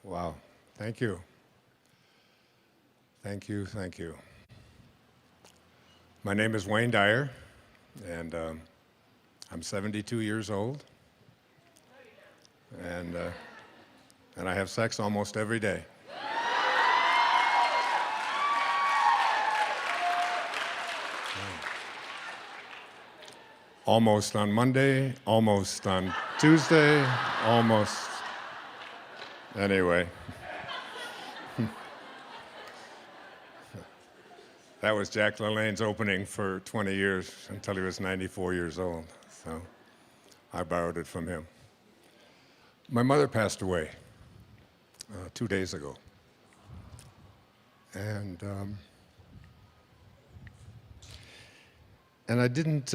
Wow. Thank you. Thank you. Thank you. My name is Wayne Dyer, and I'm 72 years old, and I have sex almost every day. Almost on Monday, almost on Tuesday, almost. Anyway. That was Jack LaLanne's opening for 20 years until he was 94 years old. So I borrowed it from him. My mother passed away 2 days ago. And I didn't,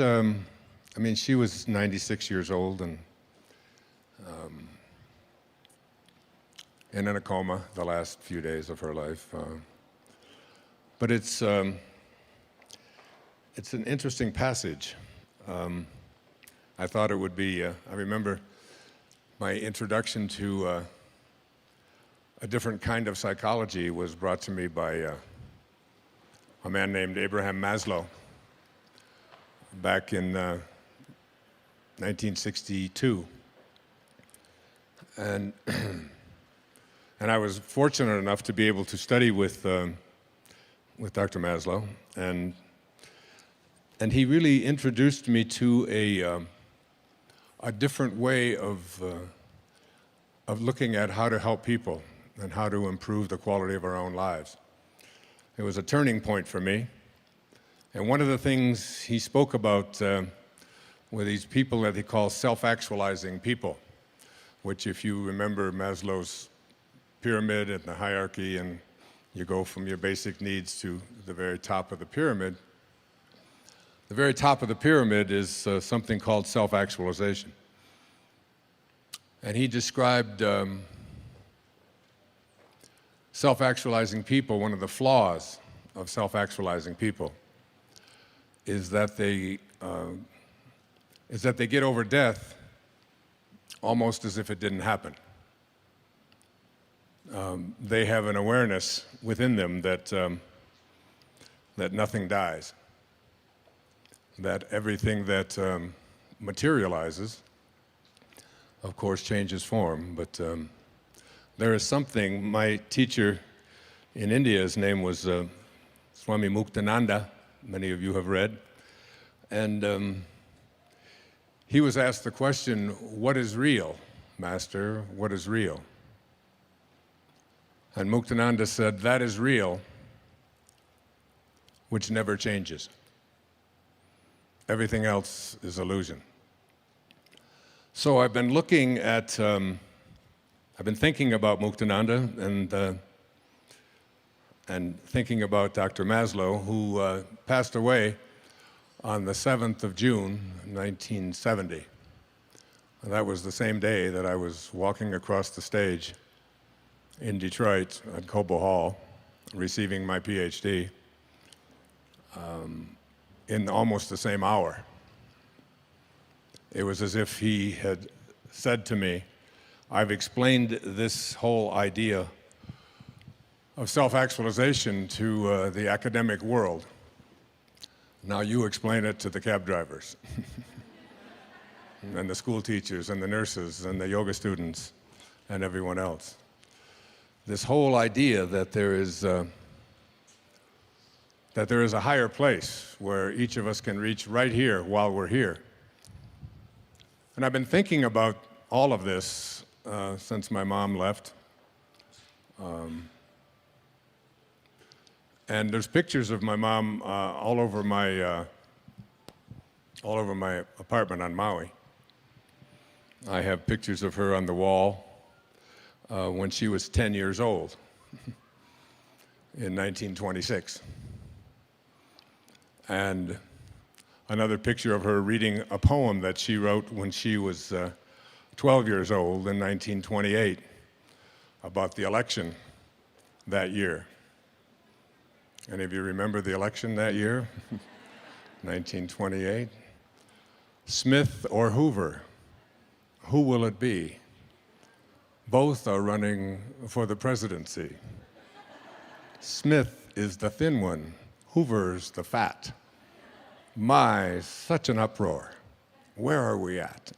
she was 96 years old and in a coma the last few days of her life. But it's an interesting passage. I thought it would be, I remember my introduction to a different kind of psychology was brought to me by a man named Abraham Maslow back in 1962. And I was fortunate enough to be able to study with Dr. Maslow, and he really introduced me to a different way of looking at how to help people and how to improve the quality of our own lives. It was a turning point for me, and one of the things he spoke about were these people that he calls self-actualizing people, which, if you remember Maslow's pyramid and the hierarchy, and you go from your basic needs to the very top of the pyramid. The very top of the pyramid is something called self-actualization. And he described self-actualizing people. One of the flaws of self-actualizing people is that they get over death almost as if it didn't happen. They have an awareness within them that nothing dies, that everything that materializes, of course, changes form. But there is something. My teacher in India, his name was Swami Muktananda. Many of you have read, and he was asked the question, "What is real, Master? What is real?" And Muktananda said, "That is real, which never changes. Everything else is illusion." So I've been looking at, I've been thinking about Muktananda and thinking about Dr. Maslow, who passed away on the 7th of June, 1970. And that was the same day that I was walking across the stage in Detroit at Cobo Hall, receiving my PhD in almost the same hour. It was as if he had said to me, "I've explained this whole idea of self-actualization to the academic world. Now you explain it to the cab drivers and the school teachers and the nurses and the yoga students and everyone else." This whole idea that there is a higher place where each of us can reach right here while we're here. And I've been thinking about all of this since my mom left. And there's pictures of my mom all over my apartment on Maui. I have pictures of her on the wall when she was 10 years old in 1926. And another picture of her reading a poem that she wrote when she was 12 years old in 1928 about the election that year. Any of you remember the election that year? 1928. Smith or Hoover, who will it be? Both are running for the presidency. Smith is the thin one. Hoover's the fat. My, such an uproar. Where are we at?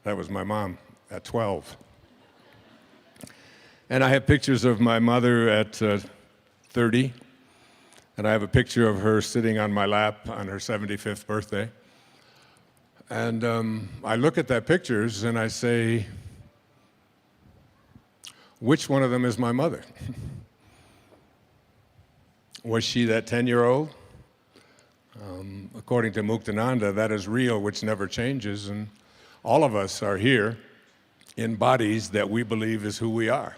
That was my mom at 12. And I have pictures of my mother at 30. And I have a picture of her sitting on my lap on her 75th birthday. And I look at that pictures and I say, which one of them is my mother? Was she that 10-year-old? According to Muktananda, that is real, which never changes. And all of us are here in bodies that we believe is who we are.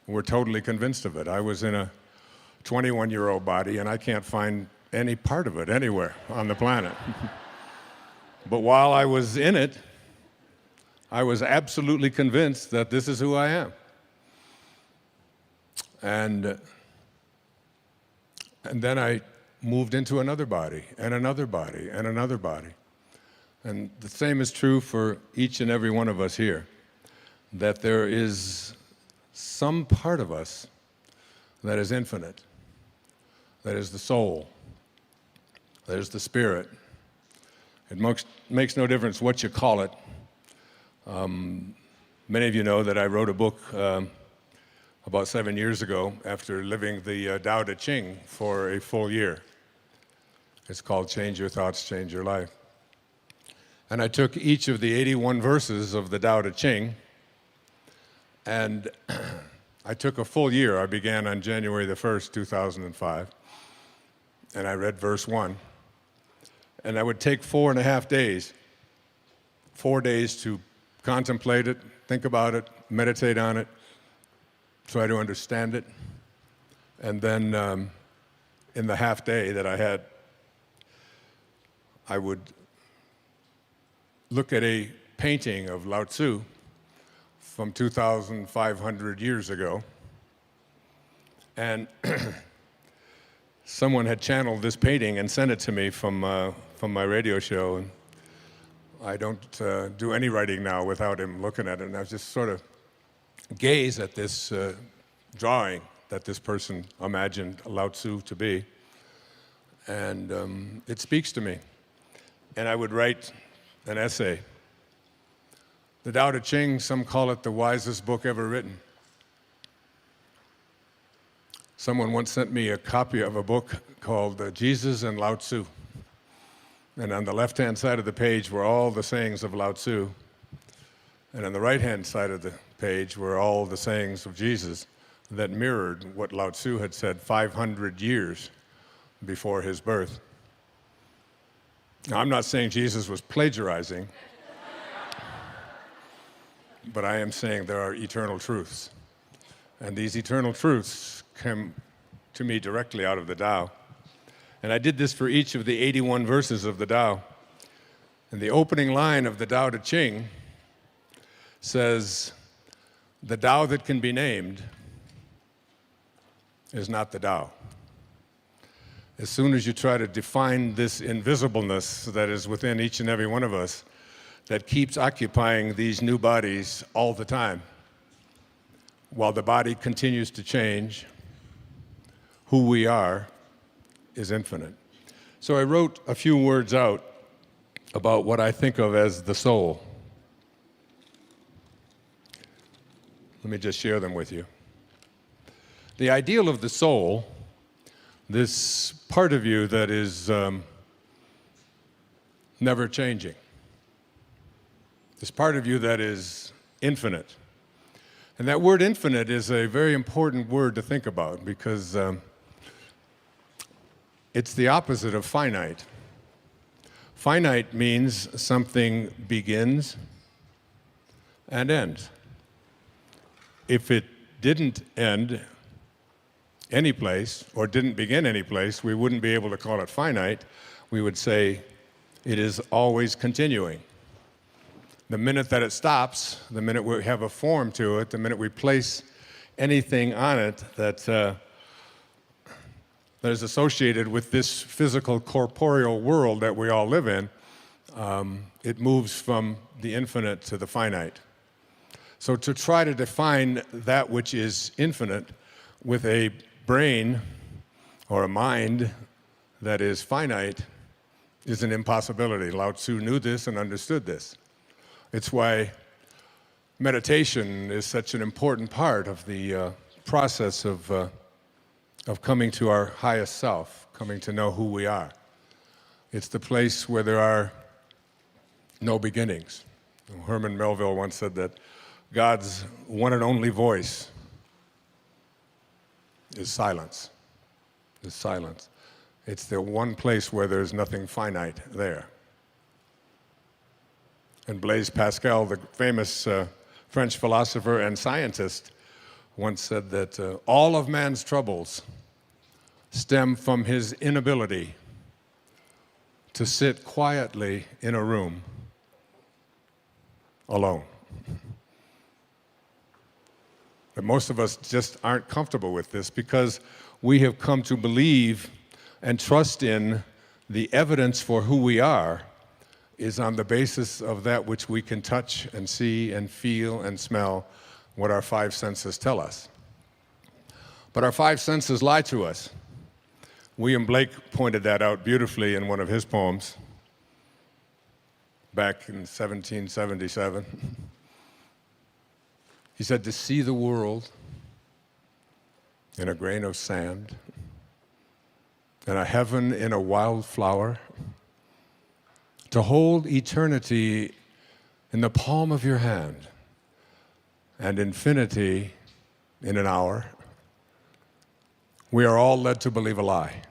We're totally convinced of it. I was in a 21-year-old body, and I can't find any part of it anywhere on the planet. But while I was in it, I was absolutely convinced that this is who I am. And then I moved into another body, and another body, and another body. And the same is true for each and every one of us here, that there is some part of us that is infinite, that is the soul, that is the spirit. It makes no difference what you call it. Many of you know that I wrote a book about 7 years ago after living the Tao Te Ching for a full year. It's called Change Your Thoughts, Change Your Life. And I took each of the 81 verses of the Tao Te Ching, and I took a full year. I began on January the 1st, 2005, and I read verse 1. And I would take 4.5 days, 4 days to contemplate it, think about it, meditate on it, try to understand it. And then in the half day that I had, I would look at a painting of Lao Tzu from 2,500 years ago. And someone had channeled this painting and sent it to me from my radio show. And I don't do any writing now without him looking at it. And I just sort of gaze at this drawing that this person imagined Lao Tzu to be. And it speaks to me. And I would write an essay. The Tao Te Ching, some call it the wisest book ever written. Someone once sent me a copy of a book called Jesus and Lao Tzu. And on the left-hand side of the page were all the sayings of Lao Tzu. And on the right-hand side of the page were all the sayings of Jesus that mirrored what Lao Tzu had said 500 years before his birth. Now, I'm not saying Jesus was plagiarizing, but I am saying there are eternal truths. And these eternal truths come to me directly out of the Tao. And I did this for each of the 81 verses of the Tao. And the opening line of the Tao Te Ching says, the Tao that can be named is not the Tao. As soon as you try to define this invisibleness that is within each and every one of us, that keeps occupying these new bodies all the time, while the body continues to change, who we are is infinite. So I wrote a few words out about what I think of as the soul. Let me just share them with you. The ideal of the soul, this part of you that is never changing, this part of you that is infinite. And that word infinite is a very important word to think about because it's the opposite of finite. Finite means something begins and ends. If it didn't end any place or didn't begin any place, we wouldn't be able to call it finite. We would say it is always continuing. The minute that it stops, the minute we have a form to it, the minute we place anything on it that is associated with this physical, corporeal world that we all live in, It moves from the infinite to the finite. So to try to define that which is infinite with a brain or a mind that is finite is an impossibility. Lao Tzu knew this and understood this. It's why meditation is such an important part of the process of coming to our highest self, coming to know who we are. It's the place where there are no beginnings. Herman Melville once said that God's one and only voice is silence. Is silence. It's the one place where there's nothing finite there. And Blaise Pascal, the famous French philosopher and scientist, once said that all of man's troubles stem from his inability to sit quietly in a room alone. But most of us just aren't comfortable with this because we have come to believe and trust in the evidence for who we are is on the basis of that which we can touch and see and feel and smell, what our five senses tell us. But our five senses lie to us. William Blake pointed that out beautifully in one of his poems back in 1777. He said, to see the world in a grain of sand, and a heaven in a wildflower, to hold eternity in the palm of your hand, and infinity in an hour, we are all led to believe a lie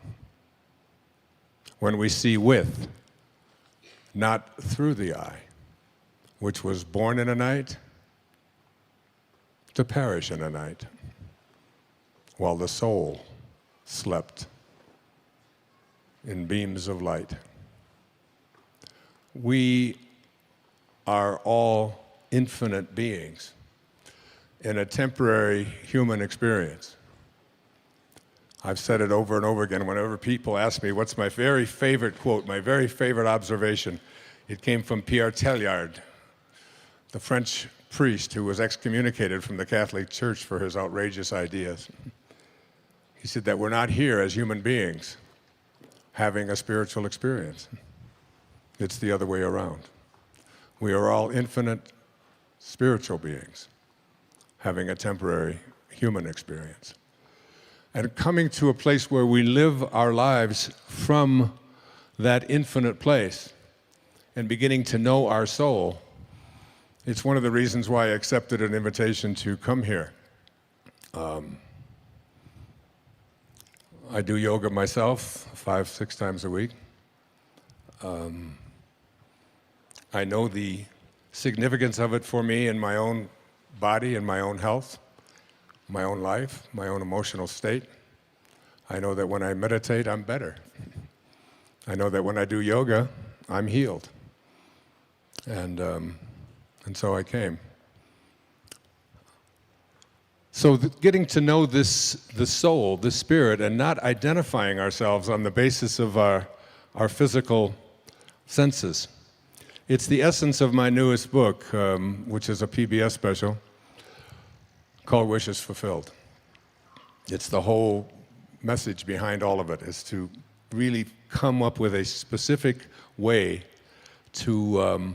when we see with, not through the eye, which was born in a night to perish in a night, while the soul slept in beams of light. We are all infinite beings in a temporary human experience. I've said it over and over again. Whenever people ask me what's my very favorite quote, my very favorite observation, it came from Pierre Teilhard, the French priest who was excommunicated from the Catholic Church for his outrageous ideas. He said that we're not here as human beings having a spiritual experience. It's the other way around. We are all infinite spiritual beings having a temporary human experience. And coming to a place where we live our lives from that infinite place and beginning to know our soul, it's one of the reasons why I accepted an invitation to come here. I do yoga myself 5-6 times a week. I know the significance of it for me in my own body and my own health, my own life, my own emotional state. I know that when I meditate, I'm better. I know that when I do yoga, I'm healed. And so I came. So getting to know the soul, the spirit, and not identifying ourselves on the basis of our physical senses. It's the essence of my newest book, which is a PBS special called Wishes Fulfilled. It's the whole message behind all of it, is to really come up with a specific way to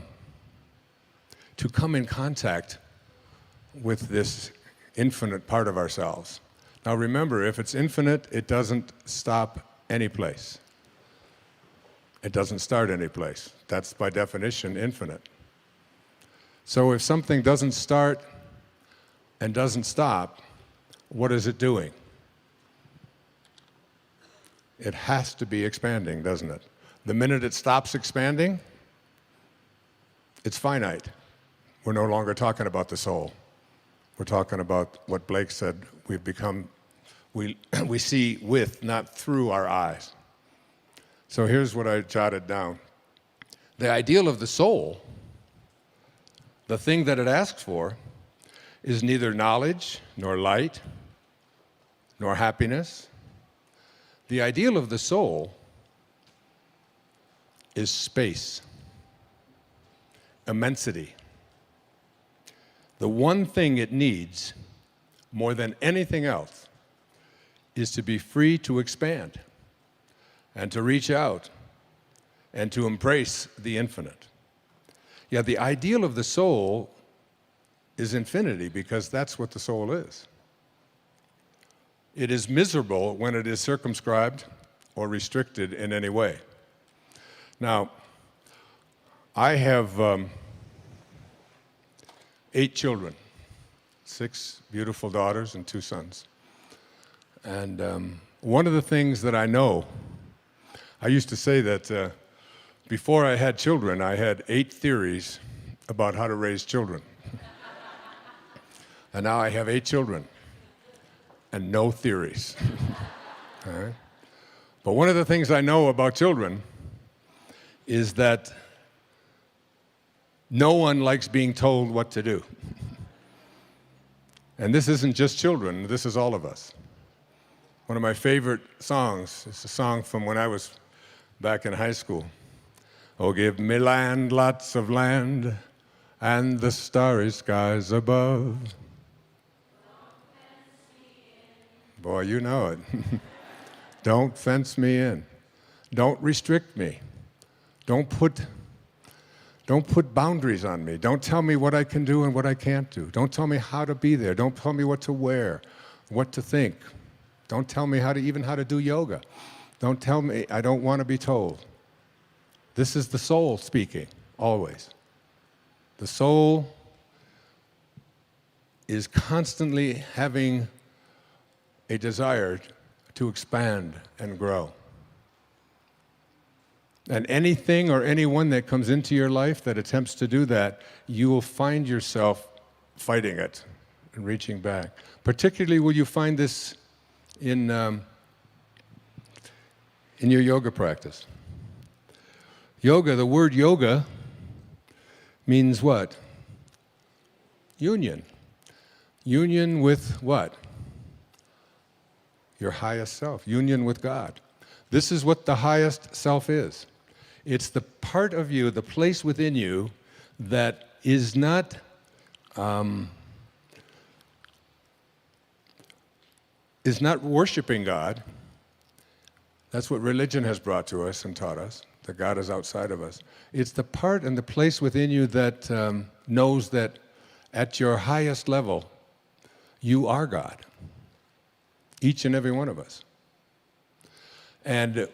come in contact with this infinite part of ourselves. Now remember, if it's infinite, it doesn't stop any place. It doesn't start any place. That's by definition infinite. So if something doesn't start and doesn't stop, what is it doing? It has to be expanding, doesn't it? The minute it stops expanding, it's finite. We're no longer talking about the soul. We're talking about what Blake said, we see with, not through our eyes. So here's what I jotted down. The ideal of the soul, the thing that it asks for, is neither knowledge, nor light, nor happiness. The ideal of the soul is space. immensity. The one thing it needs more than anything else is to be free to expand and to reach out and to embrace the infinite. Yeah, the ideal of the soul is infinity because that's what the soul is. It is miserable when it is circumscribed or restricted in any way. Now, I have 8 children, 6 beautiful daughters and 2 sons. And one of the things that I know, I used to say that before I had children, I had 8 theories about how to raise children. And now I have 8 children and no theories. All right? But one of the things I know about children is that no one likes being told what to do. And this isn't just children, this is all of us. One of my favorite songs is a song from when I was back in high school. Oh, give me land, lots of land, and the starry skies above. Boy, you know it. Don't fence me in. Don't restrict me. Don't put boundaries on me. Don't tell me what I can do and what I can't do. Don't tell me how to be there. Don't tell me what to wear, what to think. Don't tell me how to do yoga. Don't tell me, I don't want to be told. This is the soul speaking, always. The soul is constantly having a desire to expand and grow. And anything or anyone that comes into your life that attempts to do that, you will find yourself fighting it and reaching back. Particularly will you find this in your yoga practice. Yoga, the word yoga means what? Union. Union with what? Your highest self. Union with God. This is what the highest self is. It's the part of you, the place within you that is not worshiping God. That's what religion has brought to us and taught us, that God is outside of us. It's the part and the place within you that knows that at your highest level, you are God. Each and every one of us. And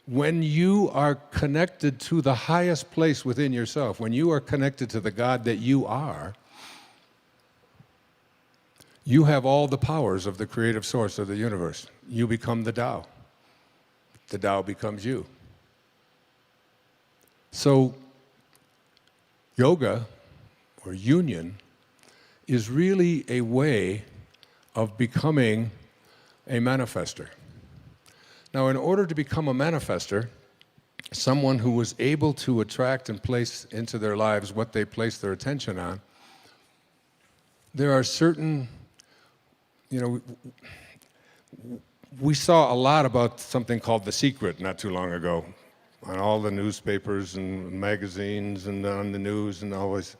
when you are connected to the highest place within yourself, when you are connected to the God that you are, you have all the powers of the creative source of the universe. You become the Tao. The Tao becomes you. So, yoga, or union, is really a way of becoming a manifester. Now, in order to become a manifester, someone who was able to attract and place into their lives what they place their attention on, there are certain, we saw a lot about something called The Secret not too long ago on all the newspapers and magazines and on the news and always.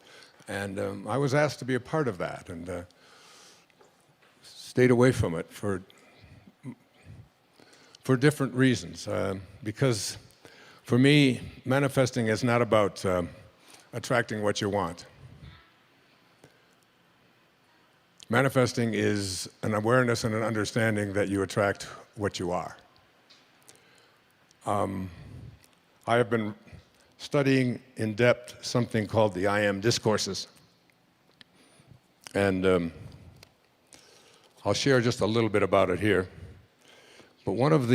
And I was asked to be a part of that and stayed away from it for different reasons. Because for me, manifesting is not about attracting what you want. Manifesting is an awareness and an understanding that you attract what you are. I have been studying in depth something called the I Am Discourses. And I'll share just a little bit about it here. But one of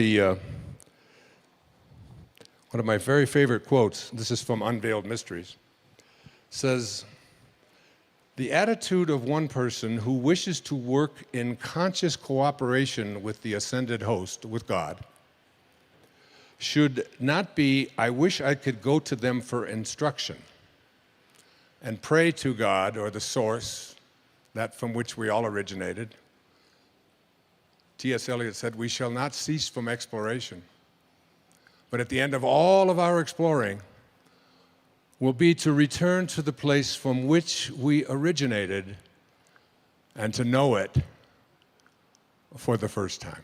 my very favorite quotes, this is from Unveiled Mysteries, says, "The attitude of one person who wishes to work in conscious cooperation with the ascended host, with God, should not be, I wish I could go to them for instruction and pray to God or the source, that from which we all originated." T.S. Eliot said, "We shall not cease from exploration. But at the end of all of our exploring, will be to return to the place from which we originated and to know it for the first time.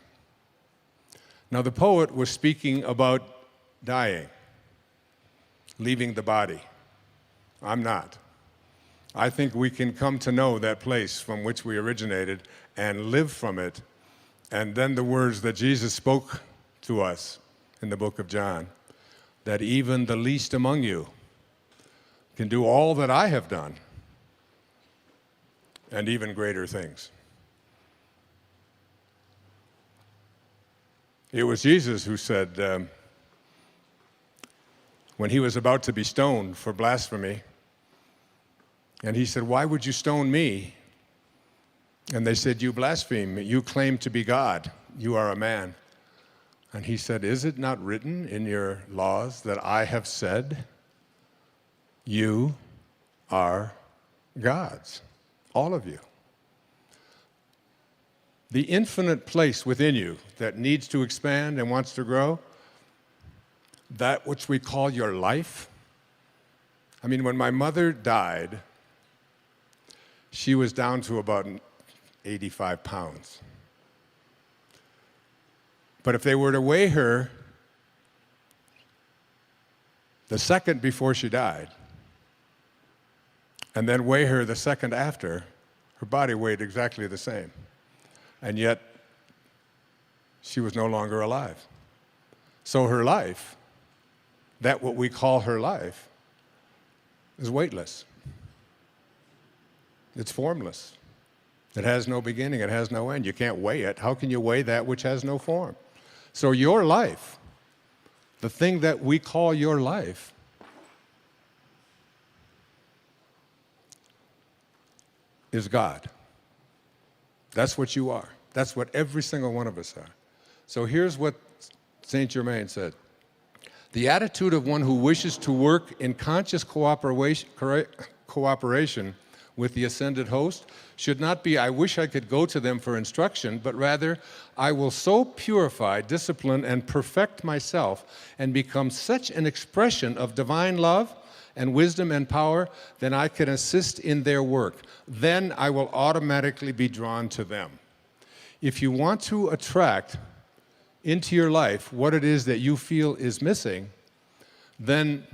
Now, the poet was speaking about dying, leaving the body. I'm not. I think we can come to know that place from which we originated and live from it. And then the words that Jesus spoke to us in the book of John, that even the least among you can do all that I have done and even greater things. It was Jesus who said, when he was about to be stoned for blasphemy, and he said, "Why would you stone me?" And they said, "You blaspheme. You claim to be God. You are a man." And he said, "Is it not written in your laws that I have said, you are gods, all of you?" The infinite place within you that needs to expand and wants to grow, that which we call your life. I mean, when my mother died, she was down to about 85 pounds. But if they were to weigh her the second before she died, and then weigh her the second after, her body weighed exactly the same. And yet, she was no longer alive. So her life, that what we call her life, is weightless. It's formless. It has no beginning, it has no end. You can't weigh it. How can you weigh that which has no form? So your life, the thing that we call your life, is God. That's what you are. That's what every single one of us are. So here's what Saint Germain said. The attitude of one who wishes to work in conscious cooperation with the ascended host should not be, "I wish I could go to them for instruction," but rather, "I will so purify, discipline, and perfect myself and become such an expression of divine love and wisdom and power, then I can assist in their work. Then I will automatically be drawn to them." If you want to attract into your life what it is that you feel is missing, then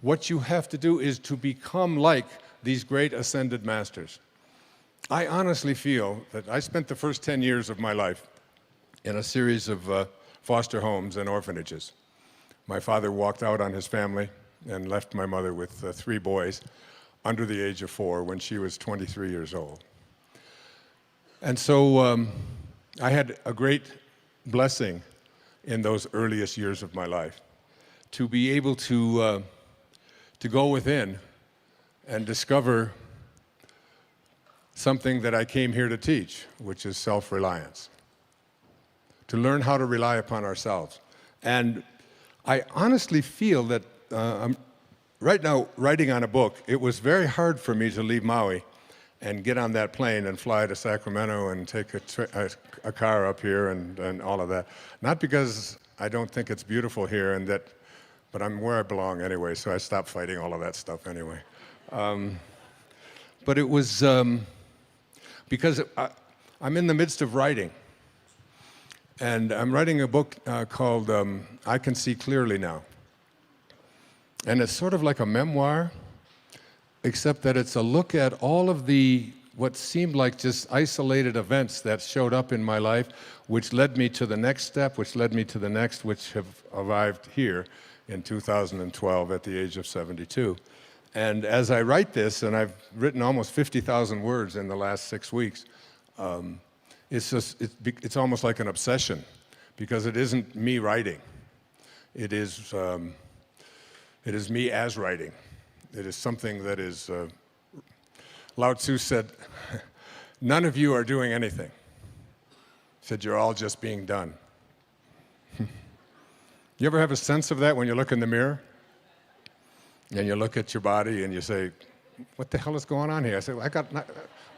what you have to do is to become like these great ascended masters. I honestly feel that I spent the first 10 years of my life in a series of foster homes and orphanages. My father walked out on his family and left my mother with 3 boys under the age of 4 when she was 23 years old. And so I had a great blessing in those earliest years of my life to be able to go within and discover something that I came here to teach, which is self-reliance. To learn how to rely upon ourselves. And I honestly feel that I'm right now writing on a book. It was very hard for me to leave Maui and get on that plane and fly to Sacramento and take a car up here and all of that. Not because I don't think it's beautiful here, but I'm where I belong anyway, so I stopped fighting all of that stuff anyway. But it was because I'm in the midst of writing. And I'm writing a book called I Can See Clearly Now. And it's sort of like a memoir, except that it's a look at all of what seemed like just isolated events that showed up in my life, which led me to the next step, which led me to the next, which have arrived here in 2012 at the age of 72. And as I write this, and I've written almost 50,000 words in the last 6 weeks, it's almost like an obsession, because it isn't me writing. It is me as writing. It is something that is, Lao Tzu said, none of you are doing anything. He said, you're all just being done. You ever have a sense of that when you look in the mirror? And you look at your body and you say, what the hell is going on here? I say,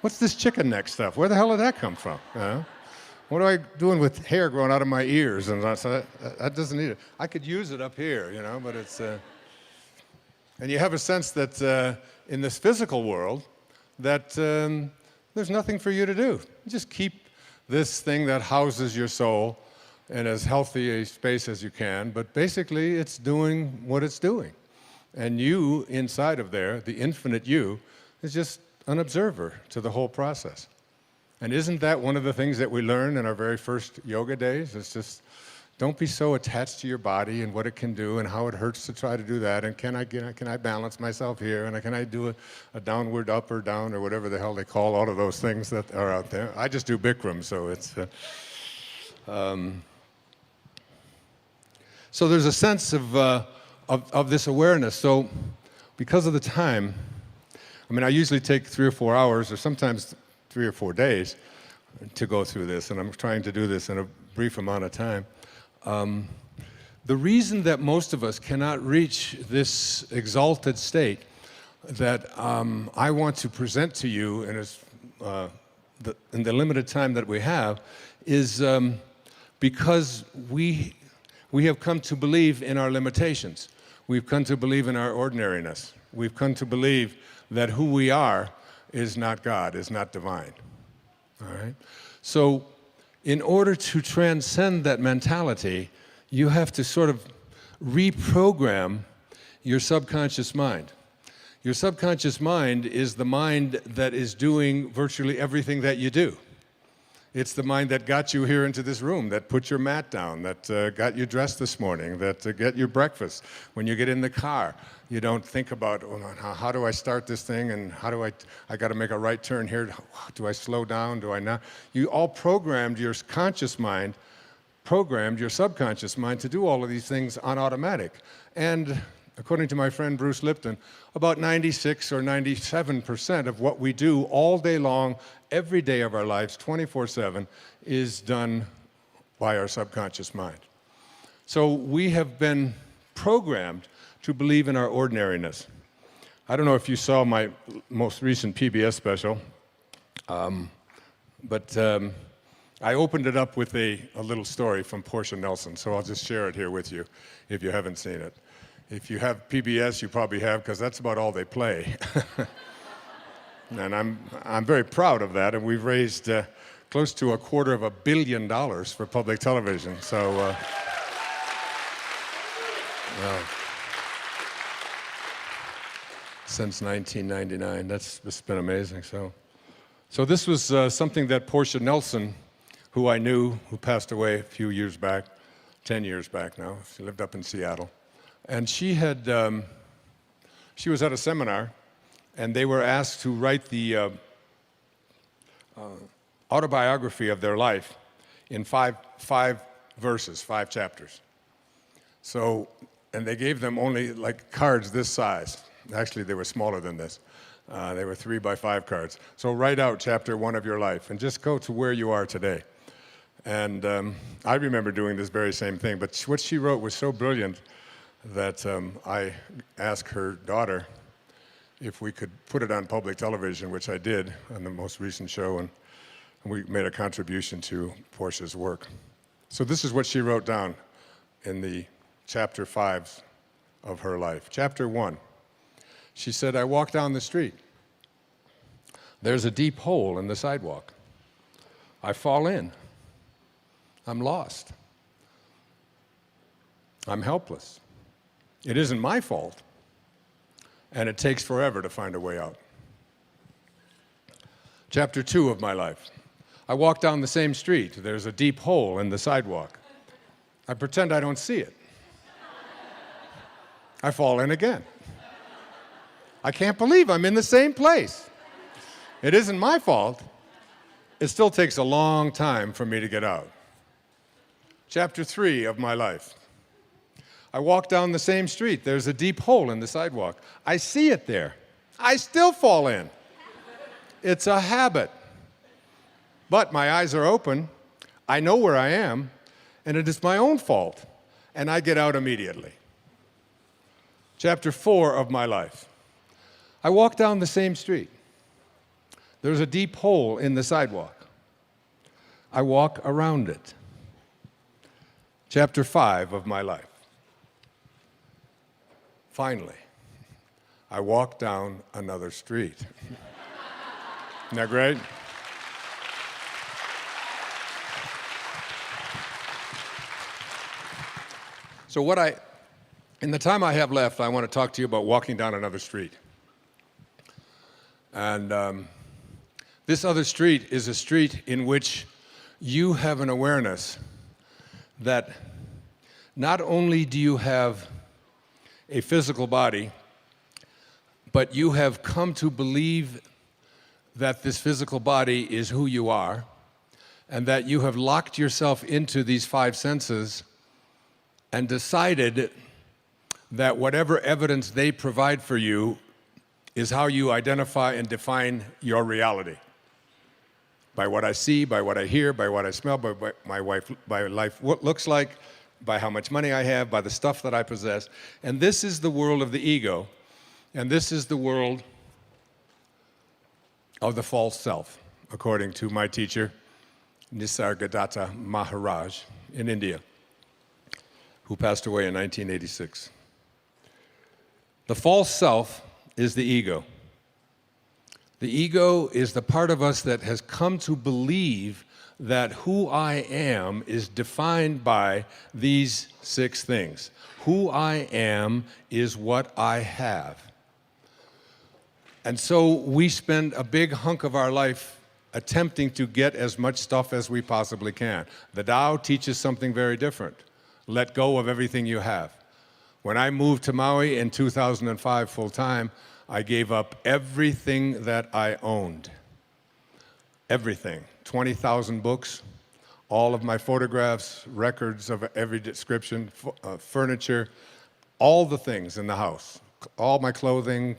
what's this chicken neck stuff? Where the hell did that come from? What am I doing with hair growing out of my ears? And so that doesn't need it. I could use it up here, but it's... And you have a sense that in this physical world, that there's nothing for you to do. You just keep this thing that houses your soul in as healthy a space as you can, but basically it's doing what it's doing. And you, inside of there, the infinite you, is just an observer to the whole process. And isn't that one of the things that we learn in our very first yoga days? It's just, don't be so attached to your body and what it can do and how it hurts to try to do that, and can I balance myself here, and can I do a downward up or down or whatever the hell they call all of those things that are out there. I just do Bikram, so it's... So there's a sense of this awareness. So because of the time, I mean, I usually take 3 or 4 hours, or sometimes 3 or 4 days to go through this, and I'm trying to do this in a brief amount of time. The reason that most of us cannot reach this exalted state that I want to present to you in the limited time that we have is because we have come to believe in our limitations. We've come to believe in our ordinariness. We've come to believe that who we are is not God, is not divine. All right? So in order to transcend that mentality, you have to sort of reprogram your subconscious mind. Your subconscious mind is the mind that is doing virtually everything that you do. It's the mind that got you here into this room, that put your mat down, that got you dressed this morning, that got you breakfast. When you get in the car, you don't think about, oh, how do I start this thing, and how do I got to make a right turn here. Do I slow down? Do I not? You all programmed your conscious mind, programmed your subconscious mind to do all of these things on automatic. And according to my friend Bruce Lipton, about 96 or 97% of what we do all day long, every day of our lives, 24/7, is done by our subconscious mind. So we have been programmed to believe in our ordinariness. I don't know if you saw my most recent PBS special, but I opened it up with a little story from Portia Nelson, so I'll just share it here with you if you haven't seen it. If you have PBS, you probably have, because that's about all they play. And I'm very proud of that, and we've raised close to $250 million for public television. So, since 1999, it's been amazing. So this was something that Portia Nelson, who I knew, who passed away a few years back, 10 years back now. She lived up in Seattle. And she was at a seminar, and they were asked to write the autobiography of their life in five verses, 5 chapters. So, and they gave them only like cards this size. Actually, they were smaller than this. They were 3 by 5 cards. So write out chapter 1 of your life and just go to where you are today. And I remember doing this very same thing, but what she wrote was so brilliant that I asked her daughter if we could put it on public television, which I did on the most recent show, and we made a contribution to Portia's work. So this is what she wrote down in the chapter 5 of her life. Chapter 1, she said, I walk down the street. There's a deep hole in the sidewalk. I fall in. I'm lost. I'm helpless. It isn't my fault, and it takes forever to find a way out. Chapter 2 of my life. I walk down the same street. There's a deep hole in the sidewalk. I pretend I don't see it. I fall in again. I can't believe I'm in the same place. It isn't my fault. It still takes a long time for me to get out. Chapter 3 of my life. I walk down the same street. There's a deep hole in the sidewalk. I see it there. I still fall in. It's a habit. But my eyes are open. I know where I am, and it is my own fault, and I get out immediately. Chapter 4 of my life. I walk down the same street. There's a deep hole in the sidewalk. I walk around it. Chapter 5 of my life. Finally, I walked down another street. Isn't that great? So in the time I have left, I want to talk to you about walking down another street. And this other street is a street in which you have an awareness that not only do you have a physical body, but you have come to believe that this physical body is who you are, and that you have locked yourself into these five senses and decided that whatever evidence they provide for you is how you identify and define your reality. By what I see, by what I hear, by what I smell, by life what looks like, by how much money I have, by the stuff that I possess. And this is the world of the ego, and this is the world of the false self, according to my teacher, Nisargadatta Maharaj in India, who passed away in 1986. The false self is the ego. The ego is the part of us that has come to believe that who I am is defined by these six things. Who I am is what I have. And so we spend a big hunk of our life attempting to get as much stuff as we possibly can. The Tao teaches something very different. Let go of everything you have. When I moved to Maui in 2005 full-time, I gave up everything that I owned. Everything. 20,000 books, all of my photographs, records of every description, furniture, all the things in the house, all my clothing,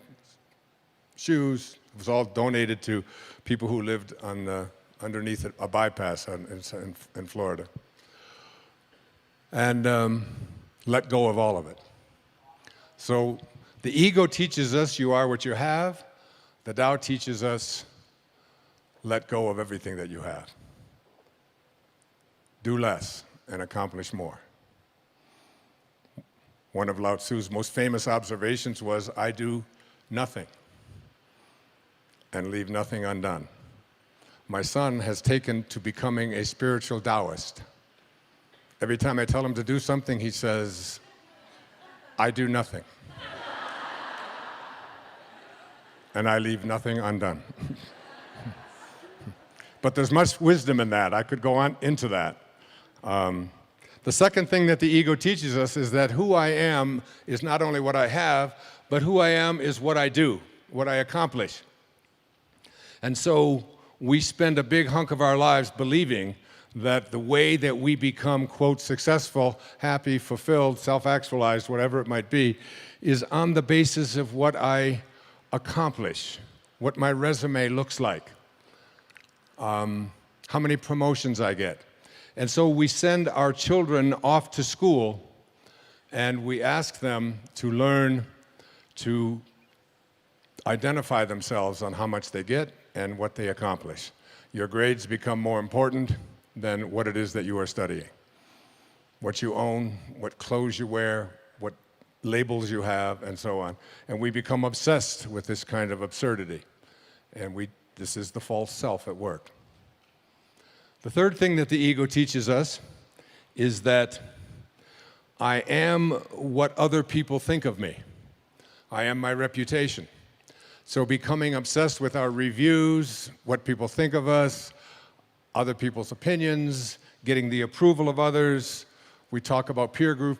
shoes. It was all donated to people who lived underneath a bypass in Florida. And let go of all of it. So the ego teaches us you are what you have. The Tao teaches us let go of everything that you have. Do less and accomplish more. One of Lao Tzu's most famous observations was, I do nothing and leave nothing undone. My son has taken to becoming a spiritual Taoist. Every time I tell him to do something, he says, I do nothing. And I leave nothing undone. But there's much wisdom in that. I could go on into that. The second thing that the ego teaches us is that who I am is not only what I have, but who I am is what I do, what I accomplish. And so we spend a big hunk of our lives believing that the way that we become, quote, successful, happy, fulfilled, self-actualized, whatever it might be, is on the basis of what I accomplish, what my resume looks like, how many promotions I get. And so we send our children off to school and we ask them to learn to identify themselves on how much they get and what they accomplish. Your grades become more important than what it is that you are studying. What you own, what clothes you wear, what labels you have, and so on. And we become obsessed with this kind of absurdity. And this is the false self at work. The third thing that the ego teaches us is that I am what other people think of me. I am my reputation. So becoming obsessed with our reviews, what people think of us, other people's opinions, getting the approval of others. We talk about peer group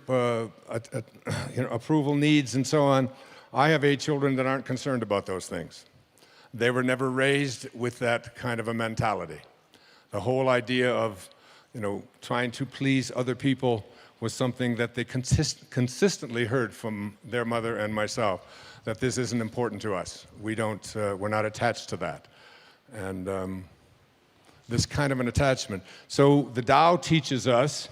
approval needs and so on. I have 8 children that aren't concerned about those things. They were never raised with that kind of a mentality. The whole idea of trying to please other people was something that they consistently heard from their mother and myself, that this isn't important to us. We're not attached to that. And this kind of an attachment. So the Tao teaches us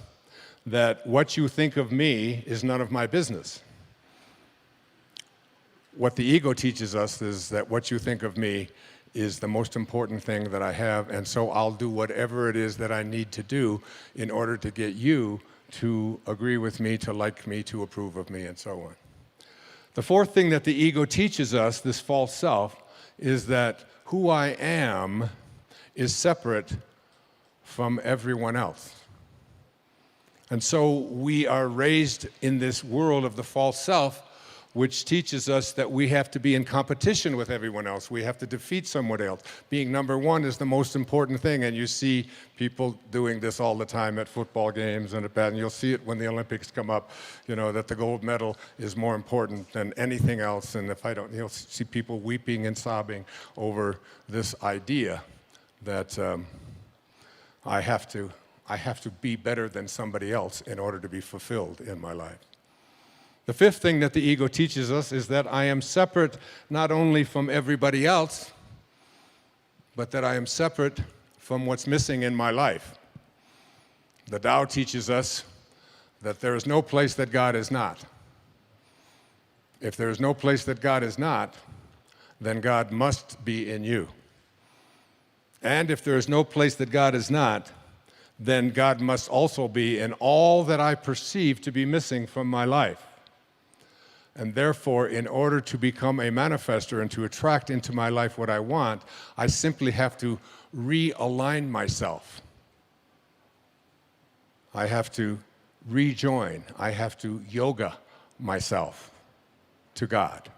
that what you think of me is none of my business. What the ego teaches us is that what you think of me is the most important thing that I have, and so I'll do whatever it is that I need to do in order to get you to agree with me, to like me, to approve of me, and so on. The fourth thing that the ego teaches us, this false self, is that who I am is separate from everyone else. And so we are raised in this world of the false self, which teaches us that we have to be in competition with everyone else. We have to defeat someone else. Being number one is the most important thing, and you see people doing this all the time at football games and and you'll see it when the Olympics come up, that the gold medal is more important than anything else, and you'll see people weeping and sobbing over this idea that I have to be better than somebody else in order to be fulfilled in my life. The fifth thing that the ego teaches us is that I am separate not only from everybody else, but that I am separate from what's missing in my life. The Tao teaches us that there is no place that God is not. If there is no place that God is not, then God must be in you. And if there is no place that God is not, then God must also be in all that I perceive to be missing from my life. And therefore, in order to become a manifester and to attract into my life what I want, I simply have to realign myself. I have to rejoin. I have to yoga myself to God.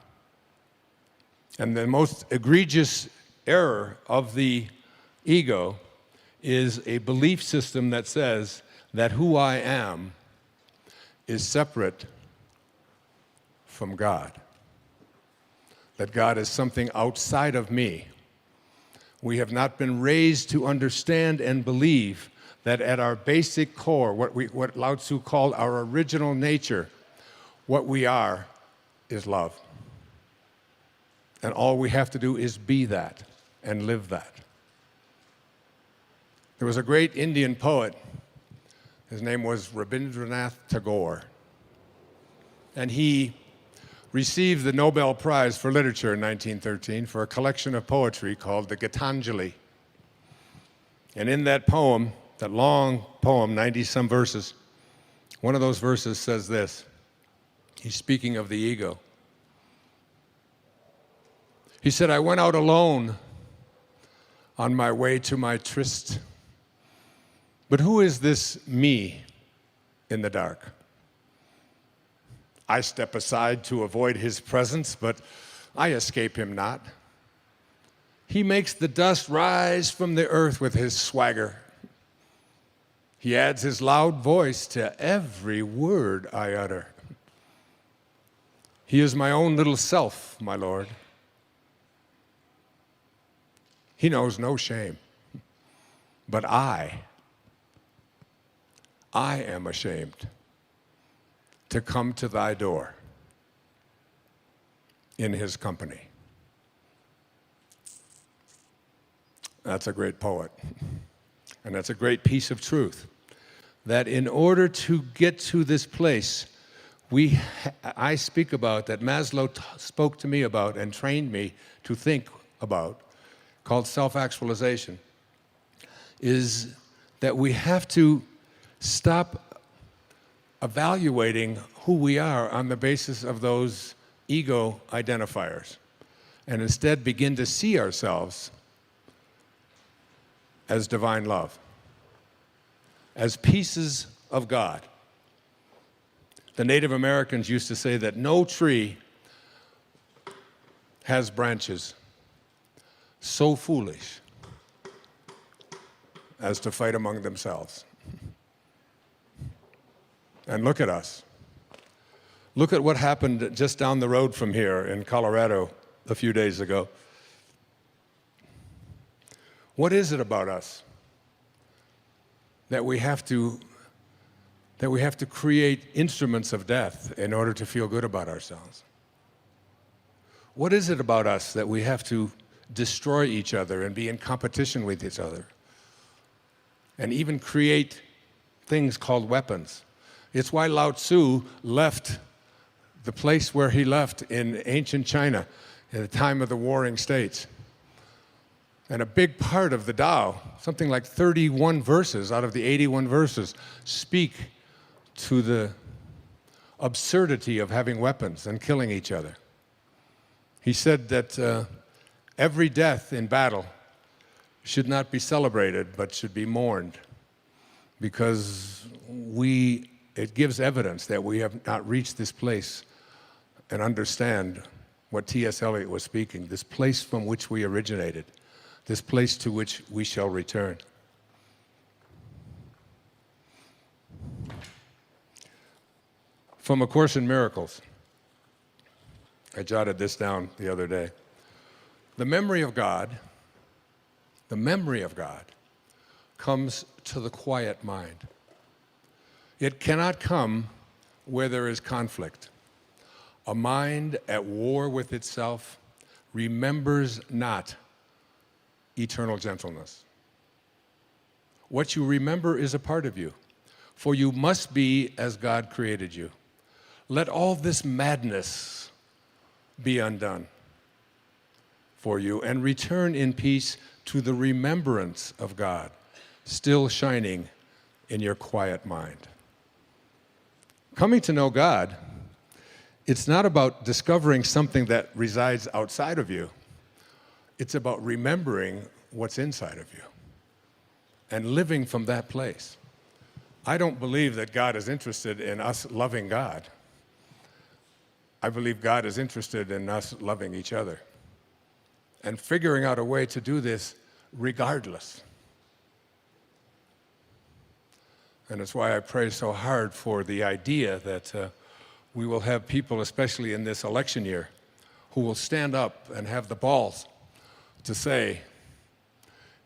And the most egregious error of the ego is a belief system that says that who I am is separate from God, that God is something outside of me. We have not been raised to understand and believe that at our basic core, what Lao Tzu called our original nature, what we are is love. And all we have to do is be that and live that. There was a great Indian poet. His name was Rabindranath Tagore. And he received the Nobel Prize for Literature in 1913 for a collection of poetry called the Gitanjali. And in that poem, that long poem, 90-some verses, one of those verses says this. He's speaking of the ego. He said, I went out alone on my way to my tryst. But who is this me in the dark? I step aside to avoid his presence, but I escape him not. He makes the dust rise from the earth with his swagger. He adds his loud voice to every word I utter. He is my own little self, my Lord. He knows no shame, but I am ashamed to come to thy door in his company. That's a great poet. And that's a great piece of truth. That in order to get to this place, I speak about, that Maslow spoke to me about and trained me to think about, called self-actualization, is that we have to stop evaluating who we are on the basis of those ego identifiers, and instead begin to see ourselves as divine love, as pieces of God. The Native Americans used to say that no tree has branches so foolish as to fight among themselves. And look at us. Look at what happened just down the road from here in Colorado a few days ago. What is it about us that we have to create instruments of death in order to feel good about ourselves? What is it about us that we have to destroy each other and be in competition with each other and even create things called weapons? It's why Lao Tzu left the place where he left in ancient China at the time of the Warring States. And a big part of the Tao, something like 31 verses out of the 81 verses, speak to the absurdity of having weapons and killing each other. He said that every death in battle should not be celebrated, but should be mourned, because it gives evidence that we have not reached this place and understand what T.S. Eliot was speaking, this place from which we originated, this place to which we shall return. From A Course in Miracles, I jotted this down the other day. The memory of God comes to the quiet mind. It cannot come where there is conflict. A mind at war with itself remembers not eternal gentleness. What you remember is a part of you, for you must be as God created you. Let all this madness be undone for you, and return in peace to the remembrance of God, still shining in your quiet mind. Coming to know God, it's not about discovering something that resides outside of you. It's about remembering what's inside of you and living from that place. I don't believe that God is interested in us loving God. I believe God is interested in us loving each other and figuring out a way to do this regardless. And it's why I pray so hard for the idea that we will have people, especially in this election year, who will stand up and have the balls to say,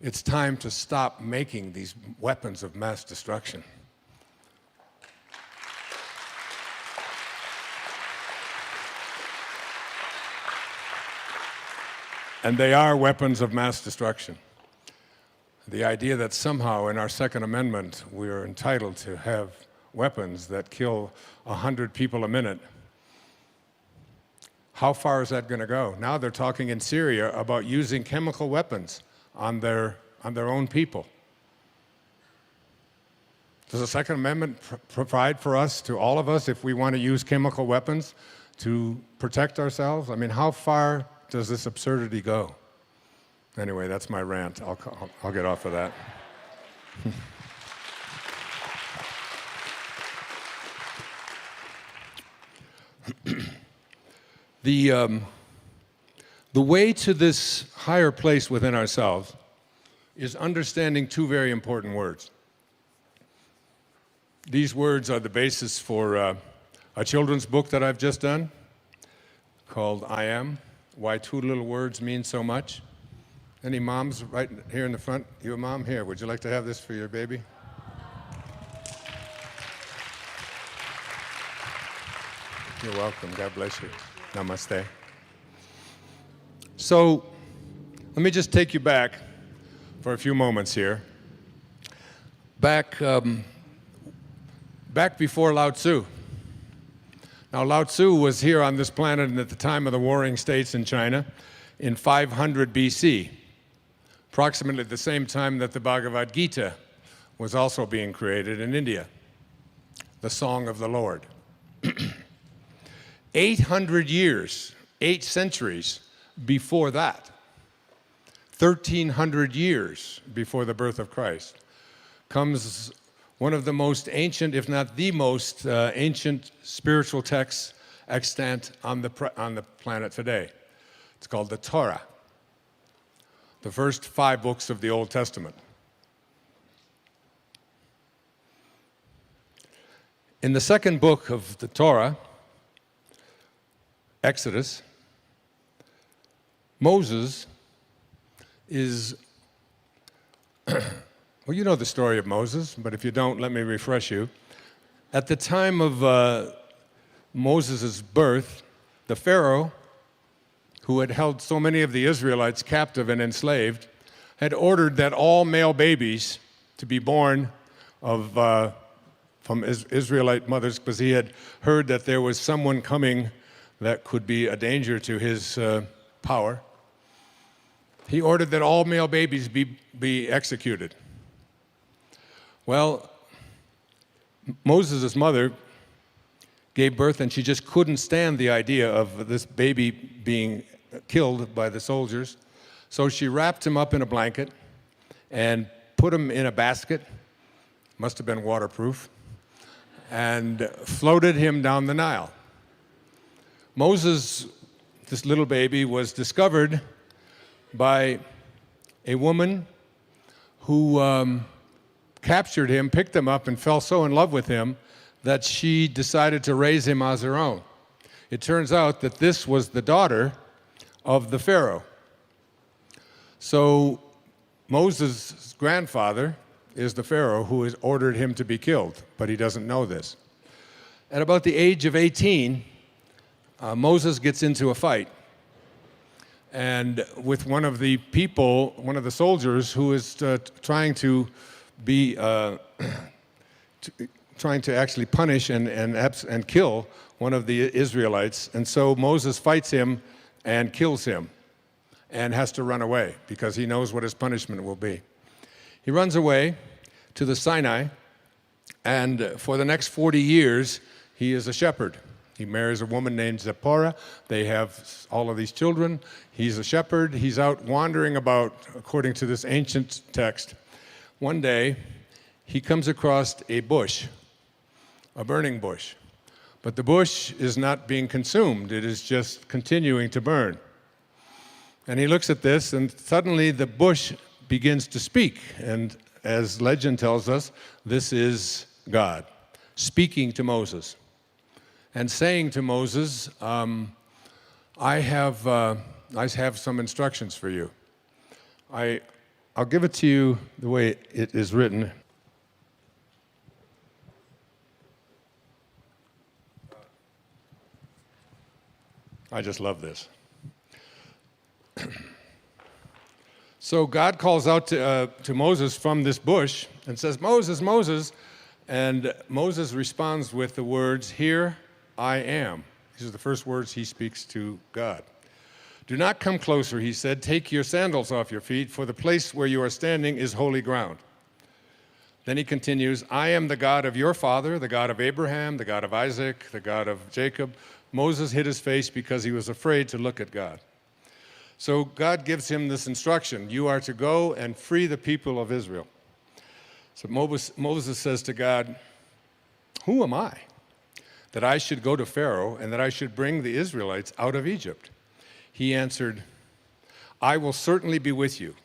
it's time to stop making these weapons of mass destruction. And they are weapons of mass destruction. The idea that somehow in our Second Amendment we are entitled to have weapons that kill 100 people a minute. How far is that going to go? Now they're talking in Syria about using chemical weapons on their own people. Does the Second Amendment provide for us, to all of us, if we want to use chemical weapons to protect ourselves? I mean, how far does this absurdity go? Anyway, that's my rant. I'll get off of that. The way to this higher place within ourselves is understanding two very important words. These words are the basis for a children's book that I've just done called I Am, Why Two Little Words Mean So Much. Any moms right here in the front? You a mom? Here, would you like to have this for your baby? You're welcome. God bless you. Namaste. So, let me just take you back for a few moments here. Back before Lao Tzu. Now, Lao Tzu was here on this planet at the time of the Warring States in China in 500 BC, approximately the same time that the Bhagavad Gita was also being created in India, the Song of the Lord. 800 years, 8 centuries before that, 1,300 years before the birth of Christ, comes one of the most ancient, if not the most ancient spiritual texts extant on the planet today. It's called the Torah, the first 5 books of the Old Testament. In the second book of the Torah, Exodus, Moses is, well, you know the story of Moses, but if you don't, let me refresh you. At the time of Moses' birth, the Pharaoh, who had held so many of the Israelites captive and enslaved, had ordered that all male babies to be born from Israelite mothers, because he had heard that there was someone coming that could be a danger to his power. He ordered that all male babies be executed. Well, Moses' mother gave birth, and she just couldn't stand the idea of this baby being killed by the soldiers. So she wrapped him up in a blanket and put him in a basket, must have been waterproof, and floated him down the Nile. Moses, this little baby, was discovered by a woman who captured him, picked him up, and fell so in love with him that she decided to raise him as her own. It turns out that this was the daughter of the Pharaoh. So Moses' grandfather is the Pharaoh who has ordered him to be killed, but he doesn't know this. At about the age of 18, Moses gets into a fight, and with one of the people, one of the soldiers who is trying to be trying to actually punish and kill one of the Israelites. And so Moses fights him and kills him and has to run away because he knows what his punishment will be. He runs away to the Sinai, and for the next 40 years, he is a shepherd. He marries a woman named Zipporah. They have all of these children. He's a shepherd. He's out wandering about, according to this ancient text. One day, he comes across a bush, a burning bush. But the bush is not being consumed. It is just continuing to burn. And he looks at this, and suddenly the bush begins to speak. And as legend tells us, this is God speaking to Moses and saying to Moses, I have some instructions for you. I'll give it to you the way it is written. I just love this. So God calls out to Moses from this bush and says, Moses, Moses. And Moses responds with the words, here I am. These are the first words he speaks to God. Do not come closer, he said. Take your sandals off your feet, for the place where you are standing is holy ground. Then he continues, I am the God of your father, the God of Abraham, the God of Isaac, the God of Jacob. Moses hid his face because he was afraid to look at God. So God gives him this instruction. You are to go and free the people of Israel. So Moses says to God, who am I that I should go to Pharaoh and that I should bring the Israelites out of Egypt? He answered, I will certainly be with you,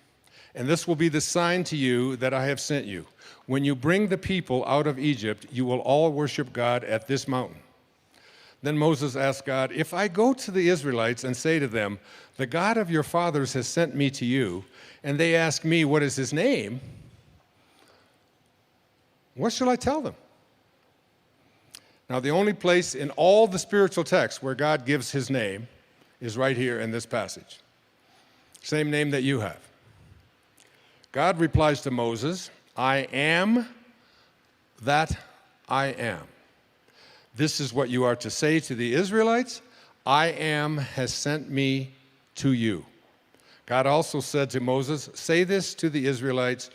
and this will be the sign to you that I have sent you. When you bring the people out of Egypt, you will all worship God at this mountain. Then Moses asked God, if I go to the Israelites and say to them, the God of your fathers has sent me to you, and they ask me, what is his name? What shall I tell them? Now, the only place in all the spiritual texts where God gives his name is right here in this passage. Same name that you have. God replies to Moses, I am that I am. This is what you are to say to the Israelites. I am has sent me to you. God also said to Moses, say this to the Israelites,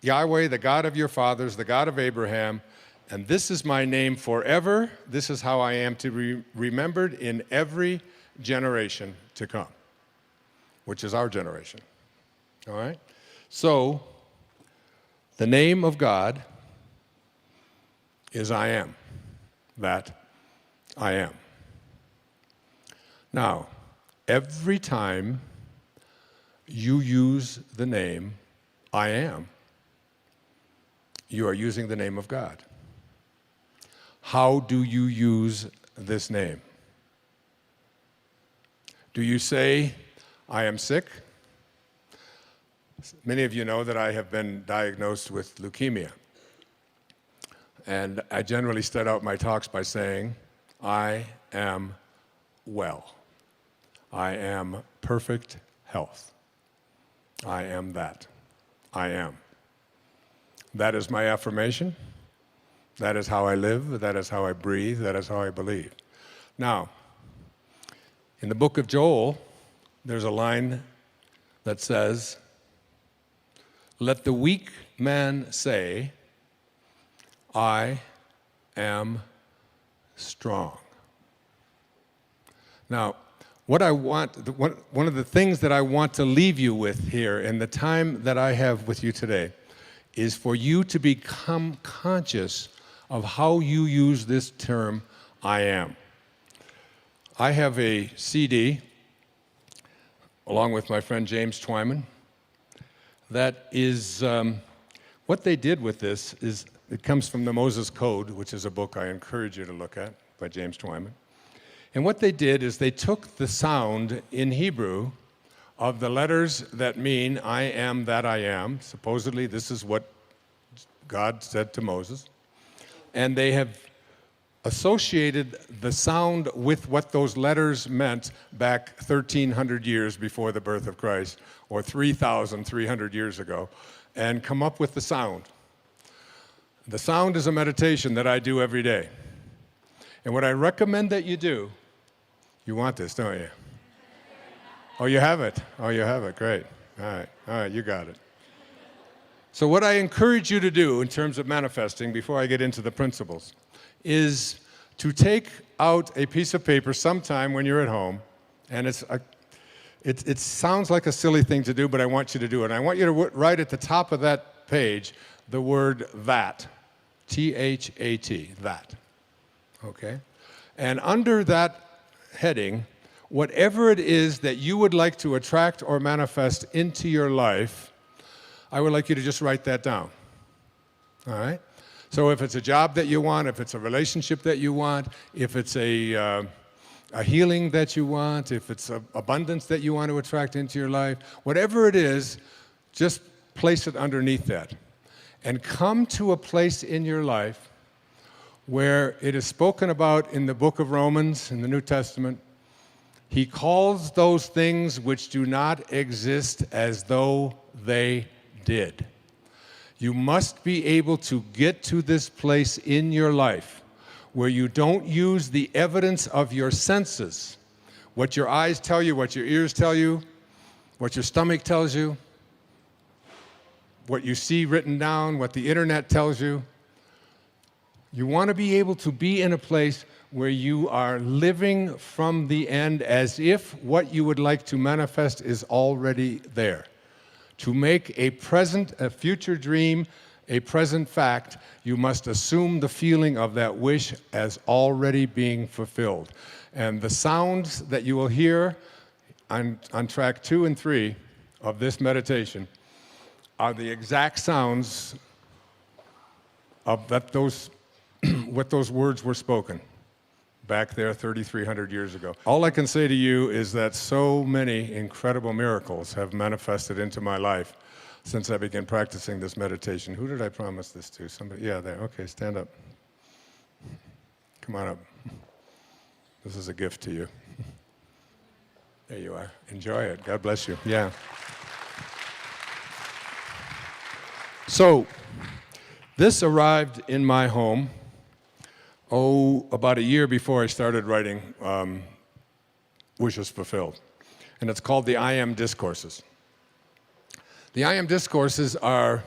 Yahweh, the God of your fathers, the God of Abraham, and this is my name forever. This is how I am to be remembered in every generation to come, which is our generation. All right? So, the name of God is I am. That I am. Now, every time you use the name I am, you are using the name of God. How do you use this name? Do you say, I am sick? Many of you know that I have been diagnosed with leukemia. And I generally start out my talks by saying, I am well. I am perfect health. I am that. I am. That is my affirmation. That is how I live. That is how I breathe. That is how I believe. Now, in the book of Joel, there's a line that says, let the weak man say, I am strong. Now, what I want, one of the things that I want to leave you with here in the time that I have with you today is for you to become conscious of how you use this term, I am. I have a CD, along with my friend James Twyman, that is, what they did with this is, it comes from the Moses Code, which is a book I encourage you to look at, by James Twyman. And what they did is they took the sound in Hebrew of the letters that mean I am that I am. Supposedly this is what God said to Moses. And they have associated the sound with what those letters meant back 1,300 years before the birth of Christ, or 3,300 years ago, and come up with the sound. The sound is a meditation that I do every day. And what I recommend that you do, you want this, don't you? Oh, you have it? Oh, you have it, great. All right, you got it. So what I encourage you to do in terms of manifesting, before I get into the principles, is to take out a piece of paper sometime when you're at home, and it sounds like a silly thing to do, but I want you to do it. And I want you to write at the top of that page the word that, T-H-A-T, that, okay? And under that heading, whatever it is that you would like to attract or manifest into your life, I would like you to just write that down, all right? So if it's a job that you want, if it's a relationship that you want, if it's a healing that you want, if it's abundance that you want to attract into your life, whatever it is, just place it underneath that. And come to a place in your life where it is spoken about in the book of Romans, in the New Testament. He calls those things which do not exist as though they did. You must be able to get to this place in your life where you don't use the evidence of your senses, what your eyes tell you, what your ears tell you, what your stomach tells you, what you see written down, what the internet tells you. You want to be able to be in a place where you are living from the end as if what you would like to manifest is already there. To make a future dream, a present fact, you must assume the feeling of that wish as already being fulfilled. And the sounds that you will hear on track 2 and 3 of this meditation are the exact sounds of what those words were spoken back there 3,300 years ago. All I can say to you is that so many incredible miracles have manifested into my life since I began practicing this meditation. Who did I promise this to? Somebody? Yeah, there. Okay, stand up. Come on up. This is a gift to you. There you are. Enjoy it. God bless you. Yeah. So, this arrived in my home, about a year before I started writing Wishes Fulfilled. And it's called the I Am Discourses. The I Am Discourses are,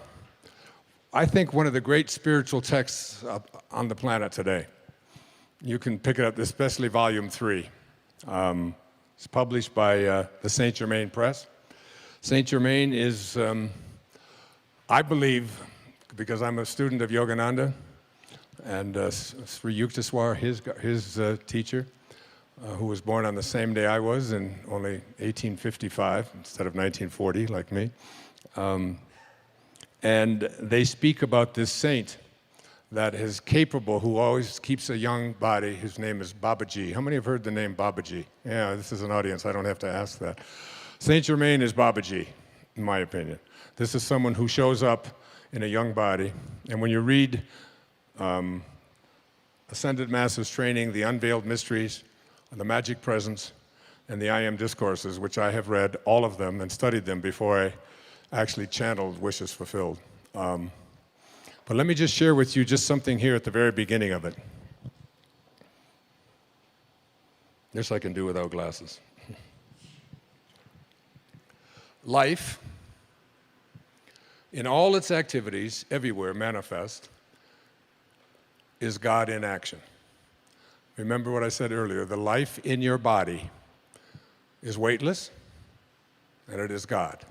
I think, one of the great spiritual texts on the planet today. You can pick it up, especially Volume 3. It's published by the Saint Germain Press. Saint Germain is, I believe, because I'm a student of Yogananda, and Sri Yukteswar, his teacher, who was born on the same day I was in only 1855 instead of 1940, like me. And they speak about this saint that is capable, who always keeps a young body. His name is Babaji. How many have heard the name Babaji? Yeah, this is an audience. I don't have to ask that. Saint Germain is Babaji, in my opinion. This is someone who shows up in a young body. And when you read Ascended Masters Training, The Unveiled Mysteries, The Magic Presence, and the I Am Discourses, which I have read all of them and studied them before I actually channeled Wishes Fulfilled. But let me just share with you just something here at the very beginning of it. This I can do without glasses. Life, in all its activities, everywhere manifest, is God in action. Remember what I said earlier, the life in your body is weightless, and it is God.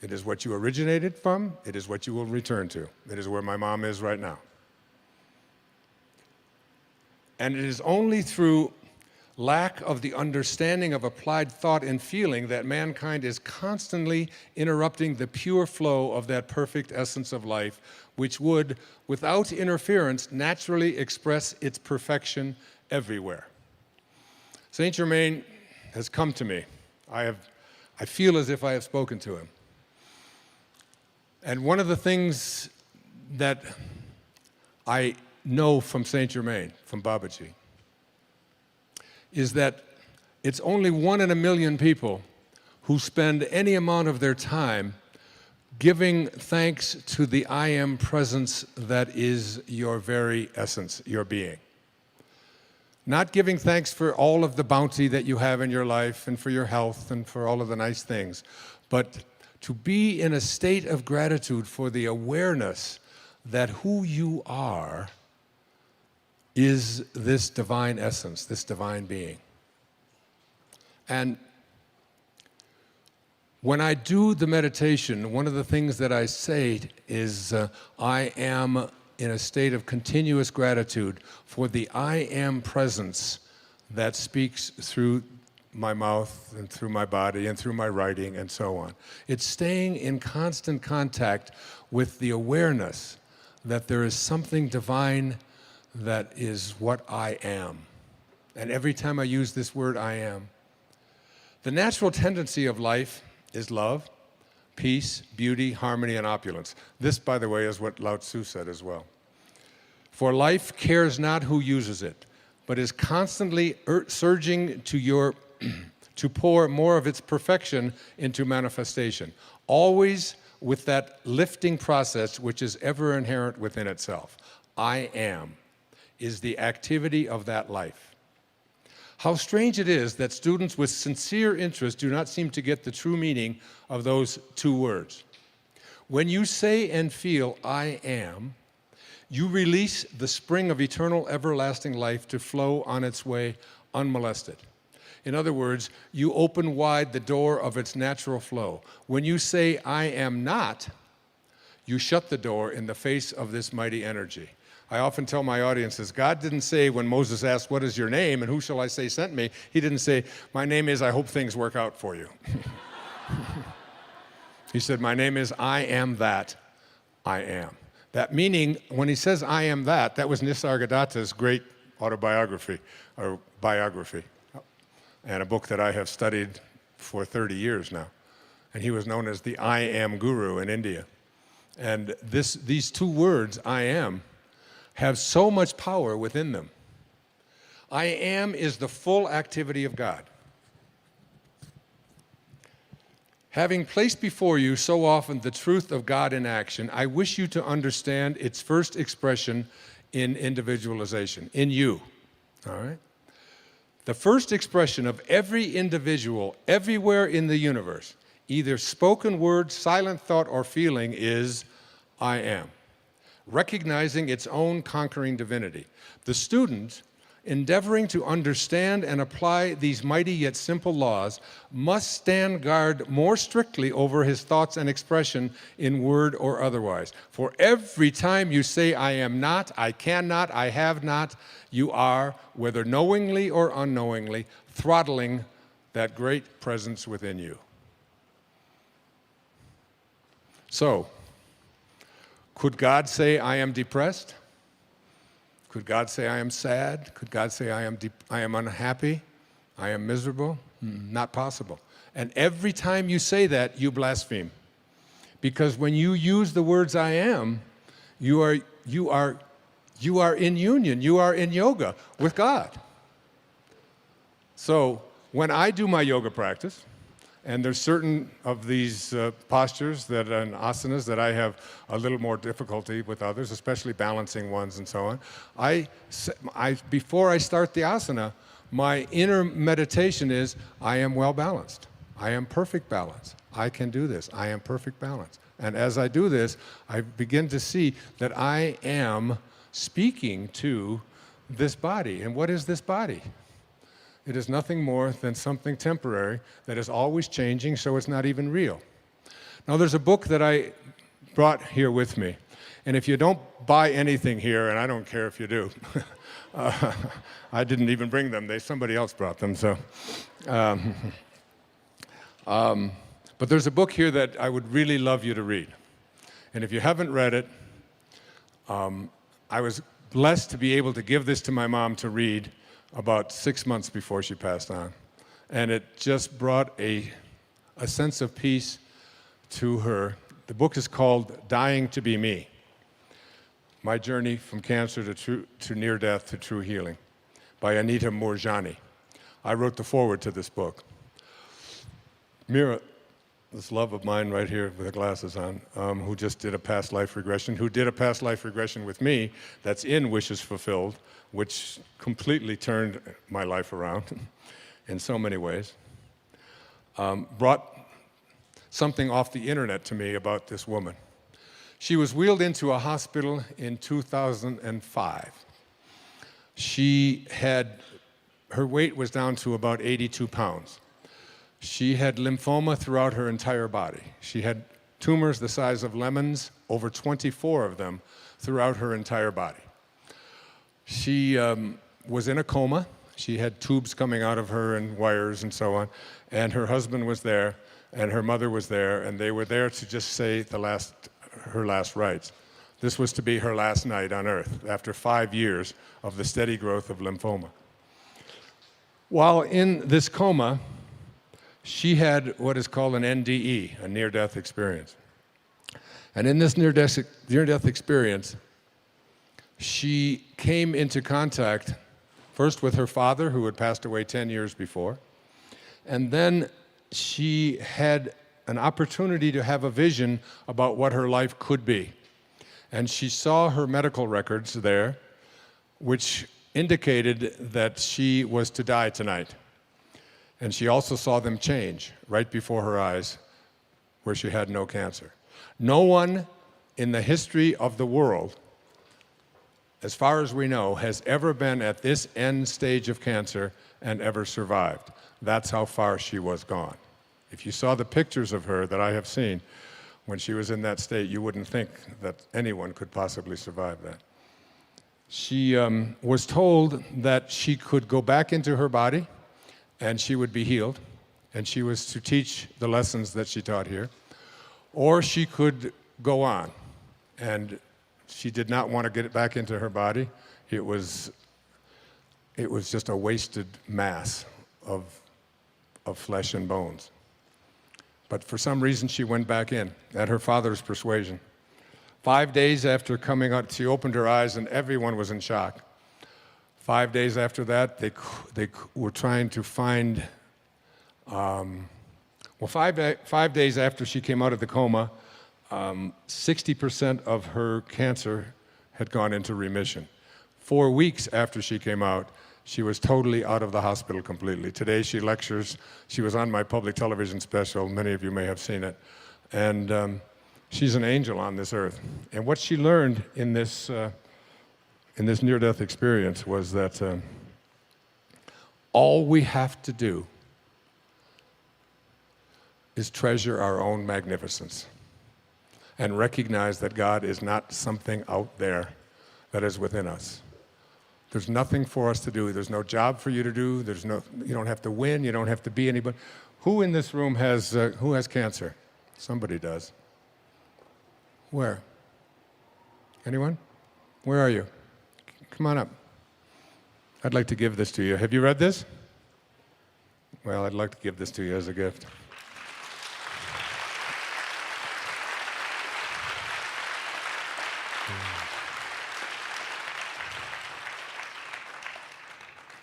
It is what you originated from, it is what you will return to. It is where my mom is right now. And it is only through lack of the understanding of applied thought and feeling that mankind is constantly interrupting the pure flow of that perfect essence of life, which would, without interference, naturally express its perfection everywhere. Saint Germain has come to me. I feel as if I have spoken to him. And one of the things that I know from Saint Germain, from Babaji, is that it's only 1 in a million people who spend any amount of their time giving thanks to the I Am presence that is your very essence, your being. Not giving thanks for all of the bounty that you have in your life and for your health and for all of the nice things, but to be in a state of gratitude for the awareness that who you are is this divine essence, this divine being. And when I do the meditation, one of the things that I say is I am in a state of continuous gratitude for the I am presence that speaks through my mouth and through my body and through my writing and so on. It's staying in constant contact with the awareness that there is something divine that is what I am. And every time I use this word, I am. The natural tendency of life is love, peace, beauty, harmony, and opulence. This, by the way, is what Lao Tzu said as well. For life cares not who uses it, but is constantly surging to pour more of its perfection into manifestation, always with that lifting process which is ever inherent within itself. I am is the activity of that life. How strange it is that students with sincere interest do not seem to get the true meaning of those two words. When you say and feel, I am, you release the spring of eternal, everlasting life to flow on its way unmolested. In other words, you open wide the door of its natural flow. When you say, I am not, you shut the door in the face of this mighty energy. I often tell my audiences, God didn't say when Moses asked, what is your name and who shall I say sent me? He didn't say, my name is I hope things work out for you. He said, my name is I am that I am. That meaning, when he says I am that, that was Nisargadatta's great autobiography, or biography, and a book that I have studied for 30 years now. And he was known as the I am guru in India. And these two words, I am, have so much power within them. I am is the full activity of God. Having placed before you so often the truth of God in action, I wish you to understand its first expression in individualization, in you, all right? The first expression of every individual everywhere in the universe, either spoken word, silent thought, or feeling, is I am, recognizing its own conquering divinity. The student, endeavoring to understand and apply these mighty yet simple laws, must stand guard more strictly over his thoughts and expression in word or otherwise. For every time you say, I am not, I cannot, I have not, you are, whether knowingly or unknowingly, throttling that great presence within you. So, could God say, I am depressed? Could God say, I am sad? Could God say, I am unhappy? I am miserable? Not possible. And every time you say that, you blaspheme. Because when you use the words I am, you are in union, you are in yoga with God. So when I do my yoga practice, and there's certain of these postures and asanas that I have a little more difficulty with others, especially balancing ones and so on. Before I start the asana, my inner meditation is, I am well balanced. I am perfect balance. I can do this. I am perfect balance. And as I do this, I begin to see that I am speaking to this body. And what is this body? It is nothing more than something temporary that is always changing, so it's not even real. Now, there's a book that I brought here with me. And if you don't buy anything here, and I don't care if you do, I didn't even bring them. Somebody else brought them. So, but there's a book here that I would really love you to read. And if you haven't read it, I was blessed to be able to give this to my mom to read about 6 months before she passed on. And it just brought a sense of peace to her. The book is called Dying to Be Me: My Journey from Cancer to Near Death to True Healing, by Anita Moorjani. I wrote the foreword to this book. Mira, this love of mine right here with the glasses on, who just did a past life regression, who did a past life regression with me that's in Wishes Fulfilled, which completely turned my life around in so many ways, brought something off the internet to me about this woman. She was wheeled into a hospital in 2005. Her weight was down to about 82 pounds. She had lymphoma throughout her entire body. She had tumors the size of lemons, over 24 of them, throughout her entire body. She was in a coma. She had tubes coming out of her and wires and so on. And her husband was there, and her mother was there, and they were there to just say her last rites. This was to be her last night on earth after 5 years of the steady growth of lymphoma. While in this coma, she had what is called an NDE, a near-death experience. And in this near-death experience, she came into contact first with her father, who had passed away 10 years before, and then she had an opportunity to have a vision about what her life could be. And she saw her medical records there, which indicated that she was to die tonight. And she also saw them change right before her eyes, where she had no cancer. No one in the history of the world, as far as we know, has ever been at this end stage of cancer and ever survived. That's how far she was gone. If you saw the pictures of her that I have seen when she was in that state, you wouldn't think that anyone could possibly survive that. She was told that she could go back into her body and she would be healed, and she was to teach the lessons that she taught here, or she could go on. And she did not want to get back into her body. It was just a wasted mass of flesh and bones. But for some reason, she went back in at her father's persuasion. 5 days after coming out, she opened her eyes, and everyone was in shock. 5 days after that, they were trying to find, 5 days after she came out of the coma, 60% of her cancer had gone into remission. 4 weeks after she came out, she was totally out of the hospital completely. Today she lectures. She was on my public television special. Many of you may have seen it. And she's an angel on this earth. And what she learned in this near-death experience was that all we have to do is treasure our own magnificence and recognize that God is not something out there that is within us. There's nothing for us to do. There's no job for you to do. You don't have to win. You don't have to be anybody. Who in this room has cancer? Somebody does. Where? Anyone? Where are you? Come on up. I'd like to give this to you. Have you read this? Well, I'd like to give this to you as a gift.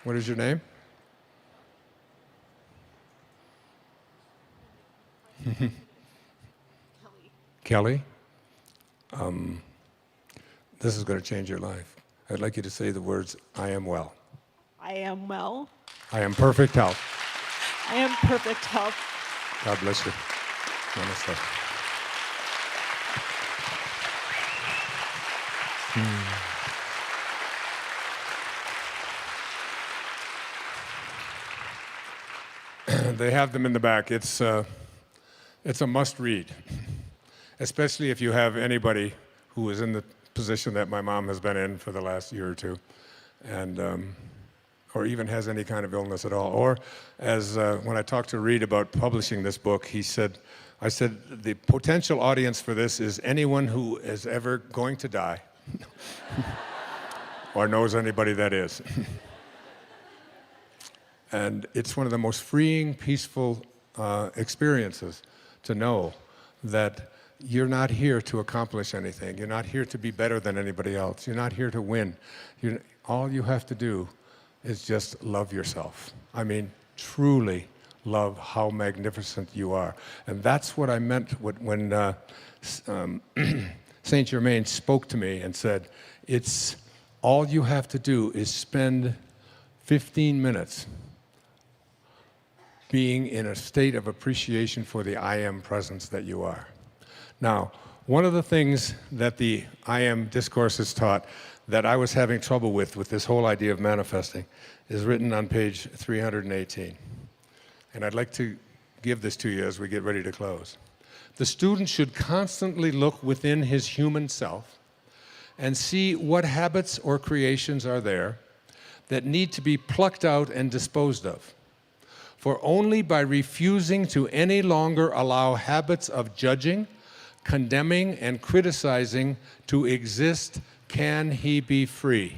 What is your name? Kelly? This is going to change your life. I'd like you to say the words, I am well. I am well. I am perfect health. I am perfect health. God bless you. Namaste. They have them in the back. It's a must read, especially if you have anybody who is in the position that my mom has been in for the last year or two, and or even has any kind of illness at all. Or as when I talked to Reed about publishing this book, I said, the potential audience for this is anyone who is ever going to die or knows anybody that is. And it's one of the most freeing, peaceful experiences to know that you're not here to accomplish anything. You're not here to be better than anybody else. You're not here to win. All you have to do is just love yourself. I mean, truly love how magnificent you are. And that's what I meant when Saint Germain spoke to me and said, it's all you have to do is spend 15 minutes being in a state of appreciation for the I Am presence that you are. Now, one of the things that the I Am discourse has taught that I was having trouble with this whole idea of manifesting is written on page 318. And I'd like to give this to you as we get ready to close. The student should constantly look within his human self and see what habits or creations are there that need to be plucked out and disposed of. For only by refusing to any longer allow habits of judging, condemning, and criticizing to exist can he be free.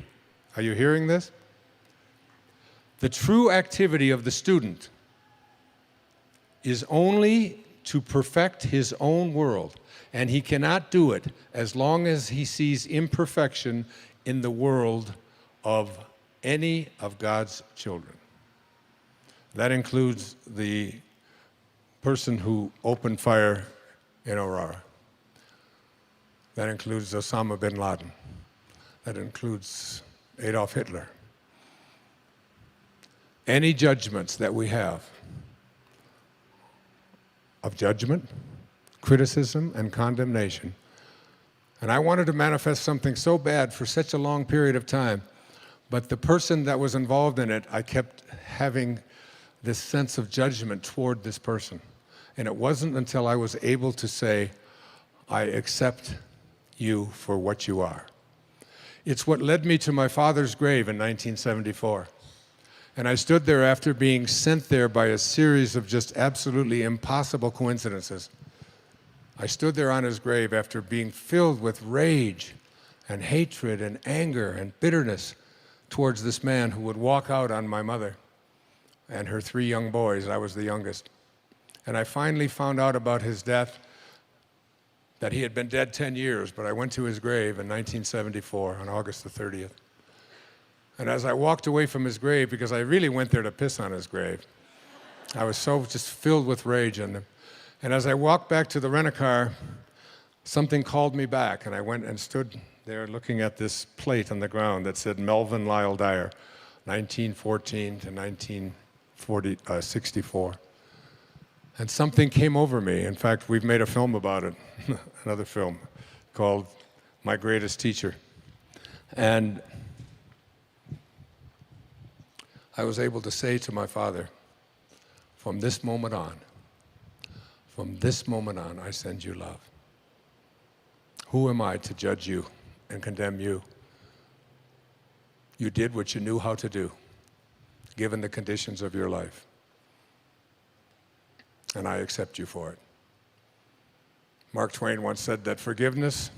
Are you hearing this? The true activity of the student is only to perfect his own world, and he cannot do it as long as he sees imperfection in the world of any of God's children. That includes the person who opened fire in Aurora. That includes Osama bin Laden. That includes Adolf Hitler. Any judgments that we have of judgment, criticism, and condemnation. And I wanted to manifest something so bad for such a long period of time, but the person that was involved in it, I kept having this sense of judgment toward this person. And it wasn't until I was able to say, I accept you for what you are. It's what led me to my father's grave in 1974. And I stood there after being sent there by a series of just absolutely impossible coincidences. I stood there on his grave after being filled with rage and hatred and anger and bitterness towards this man who would walk out on my mother and her 3 young boys. I was the youngest. And I finally found out about his death, that he had been dead 10 years, but I went to his grave in 1974 on August the 30th. And as I walked away from his grave, because I really went there to piss on his grave, I was so just filled with rage in him. And as I walked back to the rent-a-car, something called me back, and I went and stood there looking at this plate on the ground that said Melvin Lyle Dyer, 1914 to 1964. And something came over me. In fact, we've made a film about it, another film called My Greatest Teacher. And I was able to say to my father, from this moment on, I send you love. Who am I to judge you and condemn you? You did what you knew how to do, given the conditions of your life. And I accept you for it. Mark Twain once said that forgiveness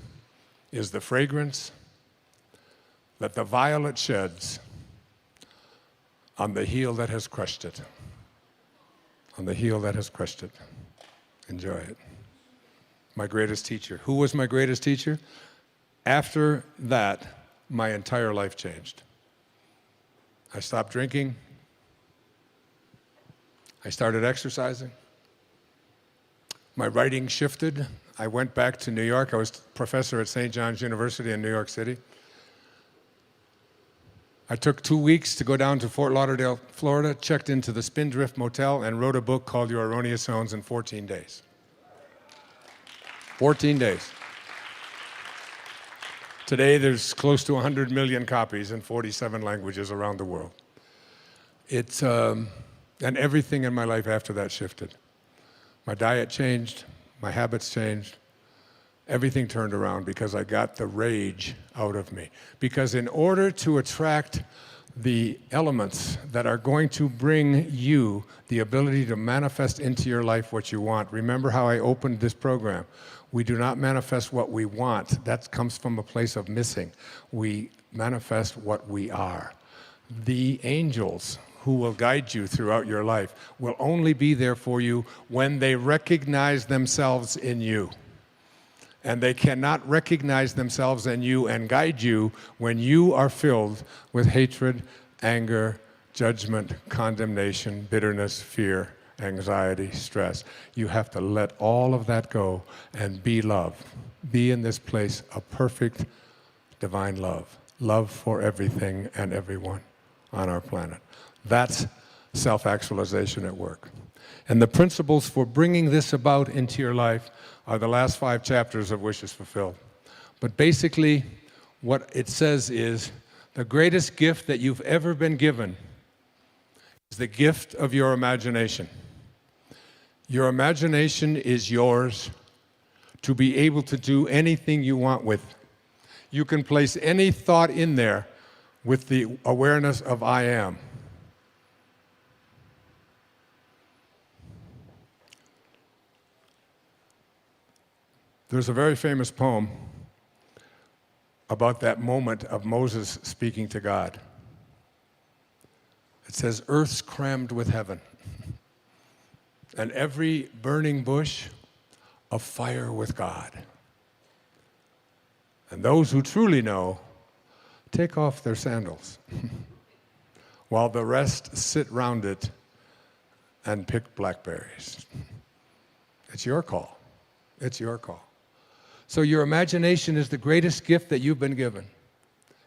is the fragrance that the violet sheds on the heel that has crushed it. On the heel that has crushed it. Enjoy it. My greatest teacher. Who was my greatest teacher? After that, my entire life changed. I stopped drinking. I started exercising. My writing shifted. I went back to New York. I was professor at St. John's University in New York City. I took 2 weeks to go down to Fort Lauderdale, Florida, checked into the Spindrift Motel, and wrote a book called Your Erroneous Zones in 14 days. 14 days. Today, there's close to 100 million copies in 47 languages around the world. And everything in my life after that shifted. My diet changed, my habits changed, everything turned around because I got the rage out of me. Because in order to attract the elements that are going to bring you the ability to manifest into your life what you want, remember how I opened this program. We do not manifest what we want. That comes from a place of missing. We manifest what we are. The angels who will guide you throughout your life will only be there for you when they recognize themselves in you. And they cannot recognize themselves in you and guide you when you are filled with hatred, anger, judgment, condemnation, bitterness, fear, anxiety, stress. You have to let all of that go and be love. Be in this place of perfect divine love. Love for everything and everyone on our planet. That's self-actualization at work. And the principles for bringing this about into your life are the last 5 chapters of Wishes Fulfilled. But basically, what it says is, the greatest gift that you've ever been given is the gift of your imagination. Your imagination is yours to be able to do anything you want with. You can place any thought in there with the awareness of I am. There's a very famous poem about that moment of Moses speaking to God. It says, earth's crammed with heaven, and every burning bush afire with God. And those who truly know take off their sandals, while the rest sit round it and pick blackberries. It's your call. It's your call. So your imagination is the greatest gift that you've been given.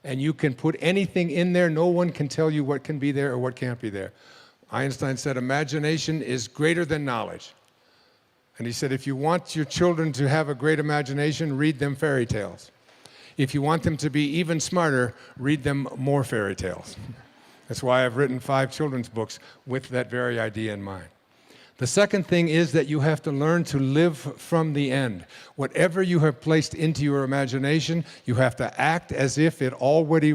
And you can put anything in there. No one can tell you what can be there or what can't be there. Einstein said, imagination is greater than knowledge. And he said, if you want your children to have a great imagination, read them fairy tales. If you want them to be even smarter, read them more fairy tales. That's why I've written 5 children's books with that very idea in mind. The second thing is that you have to learn to live from the end. Whatever you have placed into your imagination, you have to act as if it already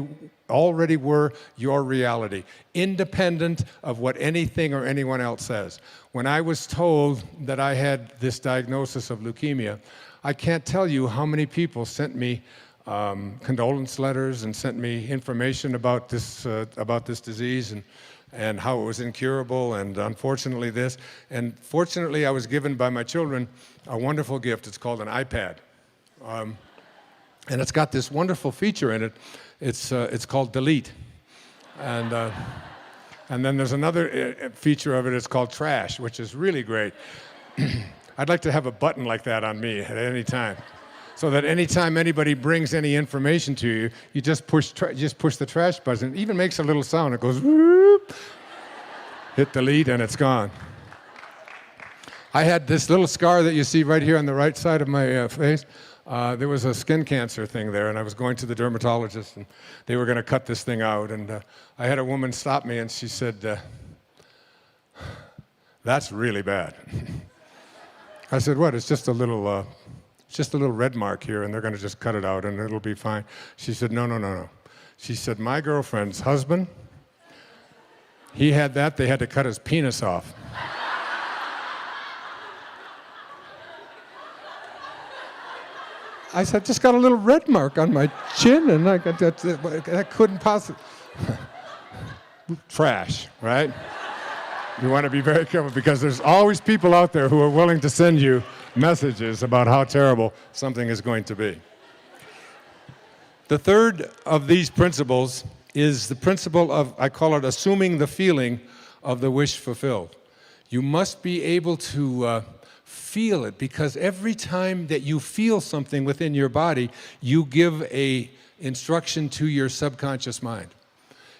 were your reality, independent of what anything or anyone else says. When I was told that I had this diagnosis of leukemia, I can't tell you how many people sent me condolence letters and sent me information about this disease and how it was incurable, and unfortunately this. And fortunately, I was given by my children a wonderful gift. It's called an iPad. And it's got this wonderful feature in it. It's called Delete. And then there's another feature of it. It's called Trash, which is really great. I'd like to have a button like that on me at any time, so that anytime anybody brings any information to you, you just push the trash button. It even makes a little sound. It goes, whoop, hit delete, and it's gone. I had this little scar that you see right here on the right side of my face. There was a skin cancer thing there, and I was going to the dermatologist, and they were going to cut this thing out. And I had a woman stop me, and she said, that's really bad. I said, what? It's just a little red mark here, and they're going to just cut it out, and it'll be fine. She said, no. She said, my girlfriend's husband, he had that. They had to cut his penis off. I said, just got a little red mark on my chin, and that couldn't possibly... Trash, right? You want to be very careful, because there's always people out there who are willing to send you messages about how terrible something is going to be. The third of these principles is the principle of, I call it, assuming the feeling of the wish fulfilled. You must be able to feel it, because every time that you feel something within your body, you give a instruction to your subconscious mind.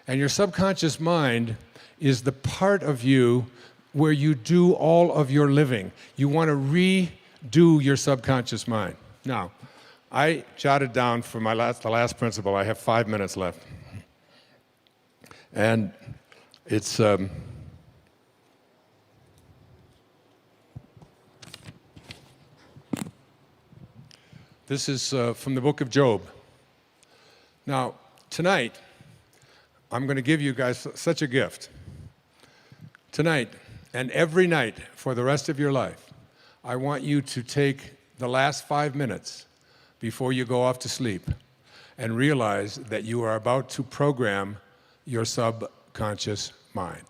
And your subconscious mind is the part of you where you do all of your living. You want to redo your subconscious mind. Now, I jotted down for the last principle. I have 5 minutes left. And it's This is from the book of Job. Now, tonight, I'm going to give you guys such a gift. Tonight, and every night for the rest of your life, I want you to take the last 5 minutes before you go off to sleep and realize that you are about to program your subconscious mind.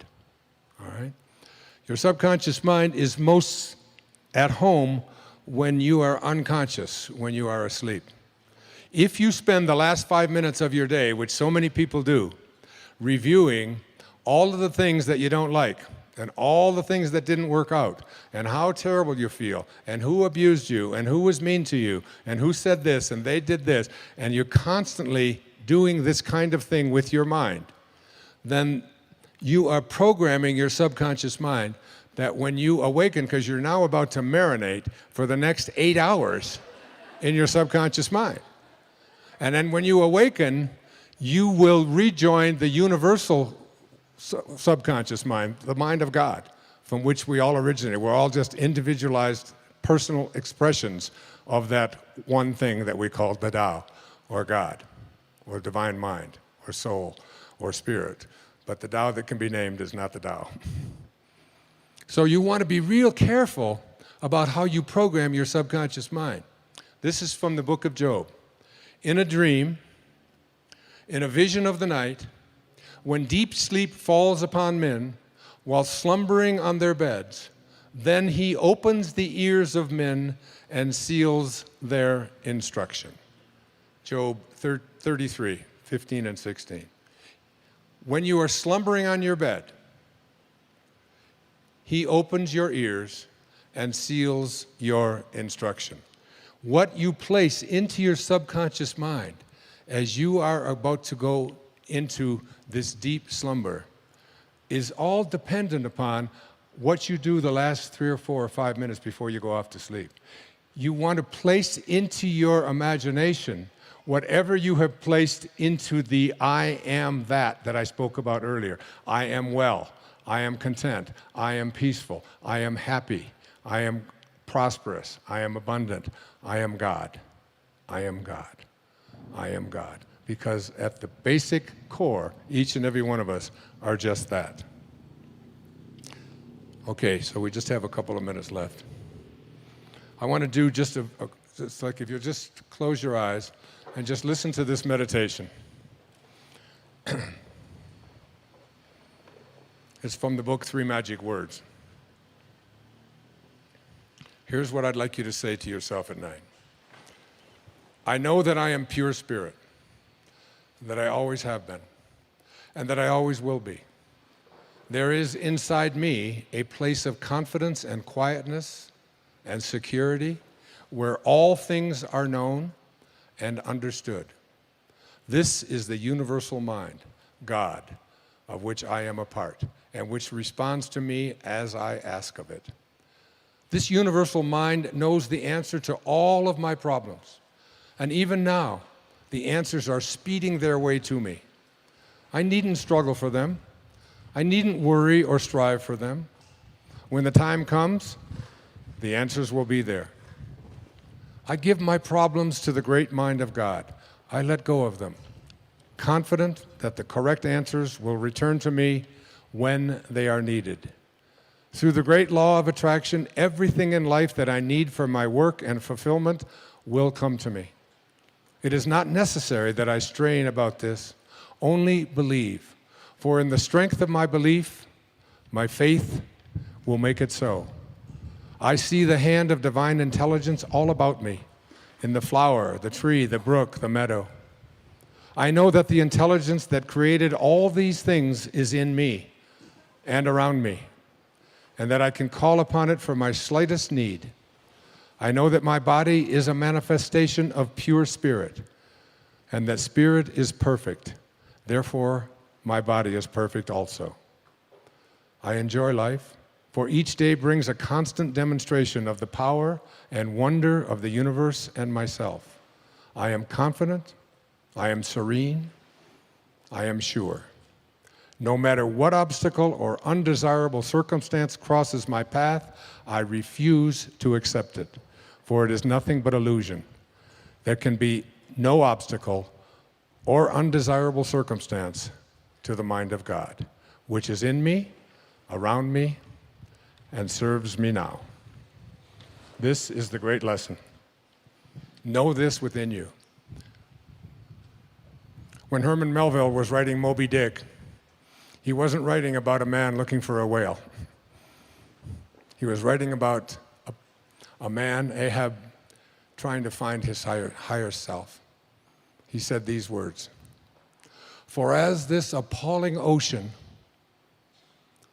All right? Your subconscious mind is most at home when you are unconscious, when you are asleep. If you spend the last 5 minutes of your day, which so many people do, reviewing all of the things that you don't like, and all the things that didn't work out, and how terrible you feel, and who abused you, and who was mean to you, and who said this, and they did this, and you're constantly doing this kind of thing with your mind, then you are programming your subconscious mind that when you awaken, because you're now about to marinate for the next 8 hours in your subconscious mind. And then when you awaken, you will rejoin the universal subconscious mind, the mind of God, from which we all originated. We're all just individualized personal expressions of that one thing that we call the Tao, or God, or divine mind, or soul, or spirit. But the Tao that can be named is not the Tao. So you want to be real careful about how you program your subconscious mind. This is from the book of Job. In a dream, in a vision of the night, when deep sleep falls upon men while slumbering on their beds, then he opens the ears of men and seals their instruction. Job 33, 15 and 16. When you are slumbering on your bed, he opens your ears and seals your instruction. What you place into your subconscious mind as you are about to go into this deep slumber is all dependent upon what you do the last 3 or 4 or 5 minutes before you go off to sleep. You want to place into your imagination whatever you have placed into the I am that I spoke about earlier. I am well. I am content. I am peaceful. I am happy. I am prosperous. I am abundant. I am God. I am God. I am God. Because at the basic core, each and every one of us are just that. Okay, so we just have a couple of minutes left. I want to do just it's like if you just close your eyes and just listen to this meditation. It's from the book, 3 Magic Words. Here's what I'd like you to say to yourself at night. I know that I am pure spirit, that I always have been, and that I always will be. There is inside me a place of confidence and quietness and security where all things are known and understood. This is the universal mind, God, of which I am a part, and which responds to me as I ask of it. This universal mind knows the answer to all of my problems, and even now, the answers are speeding their way to me. I needn't struggle for them. I needn't worry or strive for them. When the time comes, the answers will be there. I give my problems to the great mind of God. I let go of them, confident that the correct answers will return to me when they are needed. Through the great law of attraction, everything in life that I need for my work and fulfillment will come to me. It is not necessary that I strain about this, only believe. For in the strength of my belief, my faith will make it so. I see the hand of divine intelligence all about me, in the flower, the tree, the brook, the meadow. I know that the intelligence that created all these things is in me and around me, and that I can call upon it for my slightest need. I know that my body is a manifestation of pure spirit, and that spirit is perfect. Therefore, my body is perfect also. I enjoy life, for each day brings a constant demonstration of the power and wonder of the universe and myself. I am confident, I am serene, I am sure. No matter what obstacle or undesirable circumstance crosses my path, I refuse to accept it, for it is nothing but illusion. there can be no obstacle or undesirable circumstance to the mind of God, which is in me, around me, and serves me now. This is the great lesson. Know this within you. When Herman Melville was writing Moby Dick, he wasn't writing about a man looking for a whale. He was writing about a man, Ahab, trying to find his higher self. He said these words, "For as this appalling ocean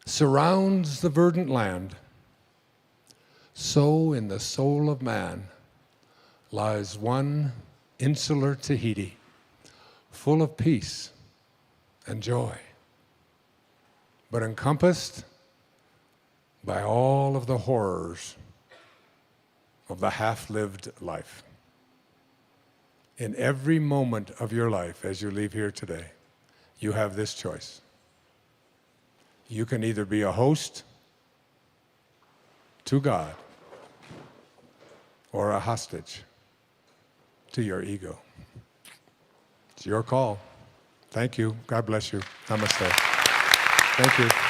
surrounds the verdant land, so in the soul of man lies one insular Tahiti, full of peace and joy, but encompassed by all of the horrors of the half-lived life." In every moment of your life as you leave here today, you have this choice. You can either be a host to God or a hostage to your ego. It's your call. Thank you. God bless you. Namaste. Thank you.